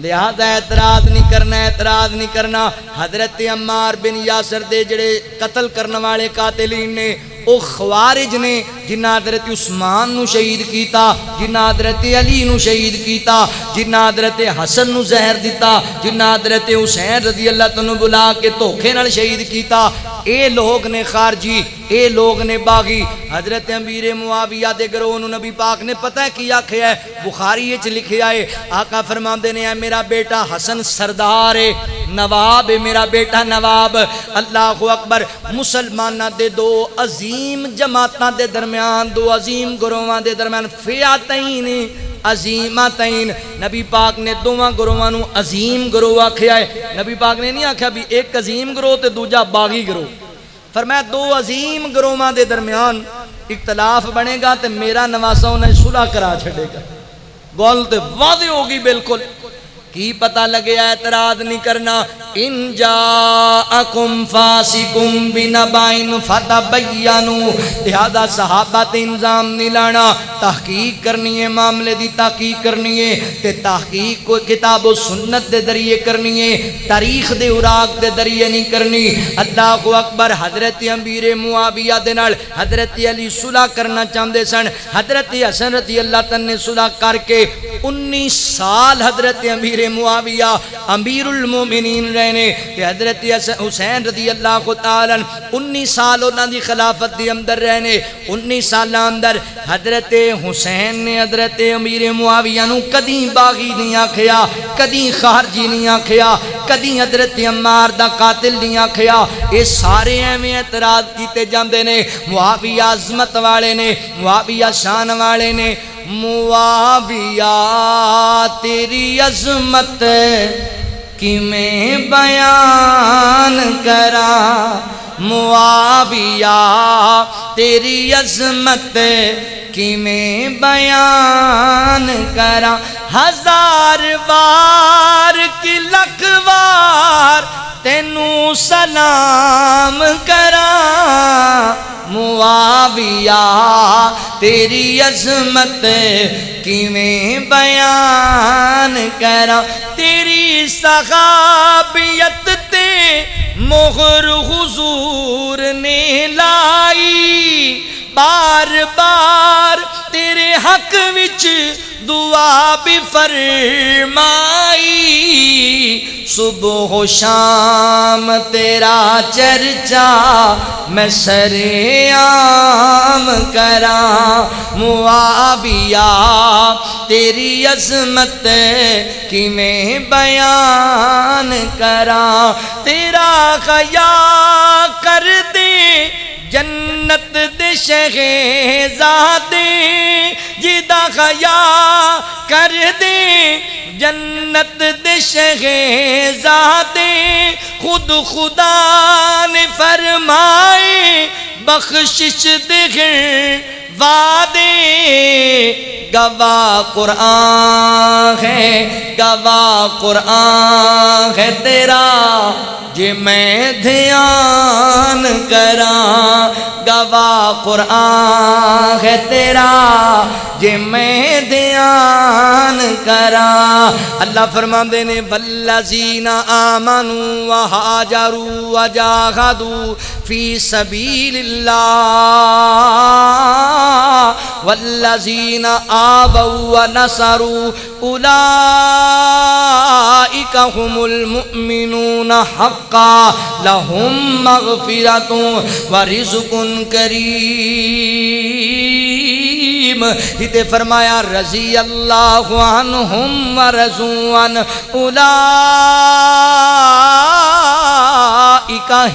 لہذا اعتراض نہیں کرنا، اعتراض نہیں کرنا۔ حضرت عمار بن یاسر دے جڑے قتل کرنے والے قاتلین نے او خوارج نے، جنہ حضرت عثمان نو شہید کیتا، جنہ حضرت علی نو شہید کیتا، جنہ حضرت حسن نو زہر دیتا، جنہ حضرت حسین رضی اللہ عنہ بلا کے دھوکے نال شہید کیتا، اے لوگ نے خارجی، اے لوگ نے باغی۔ حضرت امیر معاویہ دے گروہ نو نبی پاک نے پتہ ہے کیا آکھیا ہے؟ بخاری وچ لکھیا ہے، آقا فرماندے نے میرا بیٹا حسن سردار ہے، نواب ہے، میرا بیٹا نواب۔ اللہ اکبر۔ مسلماناں دے دو عظیم جماعتاں دے درمیان، دو عظیم گروہاں دے درمیان فئتین عظیمتین، نبی پاک نے دوواں گروہاں نو عظیم گروہ آکھیا ہے۔ نبی پاک نے نہیں آکھیا بھی ایک عظیم گروہ تے دوجا باغی گروہ، فرمایا دو عظیم گروہاں دے درمیان اختلاف بنے گا تے میرا نواسا انہیں صلح کرا چھڑے گا۔ گل تے واضح ہوگی بالکل۔ کی پتہ لگے اعتراض نہیں کرنا ان جاءکم فاسقم بنبائن فتبینوا لہذا صحابہ تے انضام نہیں لانا تحقیق کرنی ہے معاملے دی تحقیق کرنی ہے تے تحقیق کو کتاب و سنت دے ذریعے کرنی ہے تاریخ دے اوراق دے ذریعے نہیں کرنی اللہ اکبر حضرت امیر معاویہ دے نال حضرت علی صلح کرنا چاہندے سن حضرت حسن رضی اللہ تعالی نے صلح کر کے 19 سال حضرت امیر معاویہ امیر المومنین رہنے کہ حضرت حسین رضی اللہ تعالی 19 سال انہاں دی خلافت دی اندر رہنے 19 سال اندر حضرت حسین نے حضرت امیر معاویہ نو کدی باغی نہیں آکھیا کدی خارجی نہیں آکھیا کدی حضرت عمار دا قاتل نہیں آکھیا یہ سارے ایویں اعتراض کیتے جاندے نے معاویہ عظمت والے نے معاویہ شان والے نے معاویہ تیری عظمت کی میں بیان کرا معاویہ تیری عظمت کی میں بیان کرا ہزار بار کی لکھ بار تینوں سلام کرا معاویہ تیری عظمت کی میں بیان کرا تیری صحابیت تے مہر حضور نے لائی بار بار تیرے حق وچ دعا بھی فرمائی صبح و شام تیرا چرچا میں سر عام کرا معاویہ تیری عظمت کی میں بیان کرا تیرا خیا کر دے جنت دے شہزادے جدا خیا کر دے جنت دے شہزادے خود خدا نے فرمائے بخشش دے وعدے گواہ قرآن ہے گواہ قرآن ہے تیرا جے میں دھیان کراں گواہ قرآن ہے تیرا جے میں دھیان کراں اللہ فرماندے نے والذین آمنوا وہاجروا وجاہدوا فی سبیل اللہ والذین آووا ونصروا اولئک هم المؤمنون حقا لهم مغفرۃ ورزق کریم ہتے فرمایا رضی اللہ عنہم ورضوا عنہ اولئک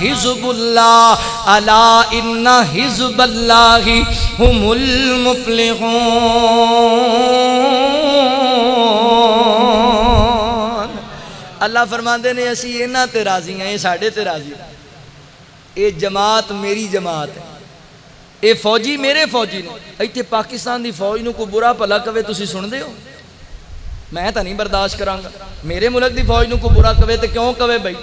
حزب اللہ الا ان حزب اللہ هم المفلحون اللہ فرماندے نے اسی انہاں تے راضی ہیں یہ ساڈے تے راضی اے جماعت میری جماعت ہے اے فوجی میرے فوجی نے ایتھے پاکستان دی فوج نو کوئی برا بھلا کہے تسی سن دے ہو میں تا نہیں برداشت کراں گا میرے ملک دی فوج نو کوئی برا کہے تے کیوں کہے بھائی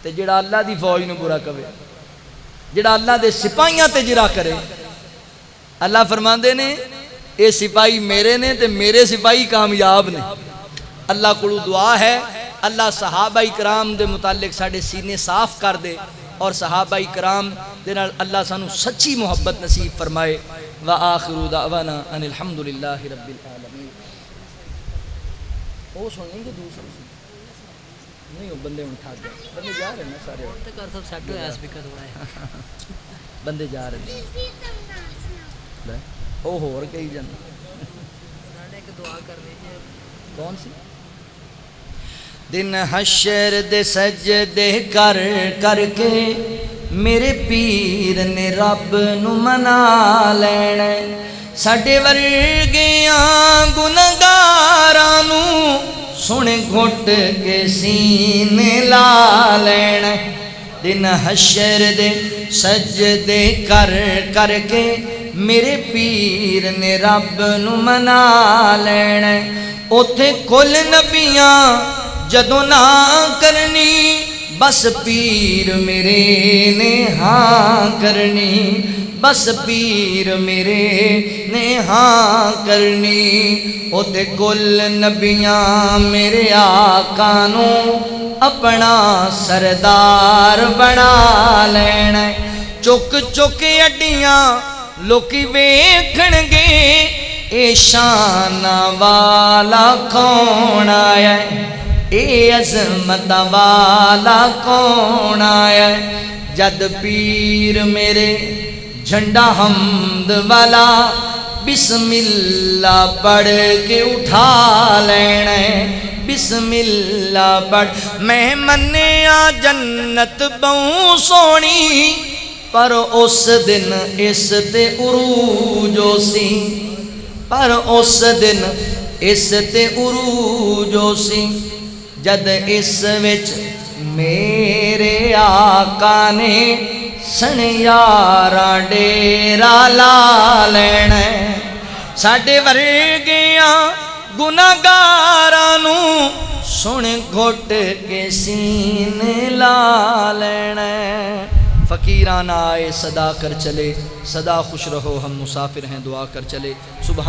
تے جڑا اللہ دی فوج نو برا کہے جڑا اللہ دے سپاہیاں تے جرا کرے اللہ فرماندے نے اے سپاہی میرے نے تے میرے سپاہی کامیاب نے اللہ کو دعا ہے اللہ صحابہ کرام دے متعلق ساڑھے سینے صاف کر دے اور صحابہ کرام دے نال اللہ سانو سچی محبت نصیب فرمائے وآخر دعوانا ان الحمدللہ رب العالمین وہ سنیں گے دوسرے نہیں ہو بندے اٹھا گئے بندے جا رہے ہیں سارے بندے جا رہے ہیں او ہو اور کئی جن دعا کر لیجئے کون سی دن حشر دے سجدے کر کر کے میرے پیر نے رب نو منا لینا ساڈے ورگیاں گنہگاراں نو سن گھٹ کے سینے لا لینا دن حشر دے سجدے کر کر کے میرے پیر نے رب نو منا لینا اوتھے کل نبیاں جدوں نہ کرنی بس پیر میرے نے ہاں کرنی بس پیر میرے نے ہاں کرنی اوتے کل نبیاں میرے آقا نو اپنا سردار بنا لینا چک چک اڈیاں لوکی ویکھن گے اے شان والا کون آیا ہے اے عظمت والا کون آیا ہے جد پیر میرے جھنڈا حمد والا بسم اللہ پڑھ کے اٹھا لینا ہے بسم اللہ پڑھ میں منیا جنت بہوں سونی پر اس دن اس تے عروج سی پر اس دن اس تے عروج سی جد اس وچ میرے آقا نے سن یاراں ڈیرا لا لینا ساڈے ورگیاں گناہگاراں نو سن گھٹ کے سینے لا لینا فقیرانہ آئے صدا کر چلے صدا خوش رہو ہم مسافر ہیں دعا کر چلے سبحان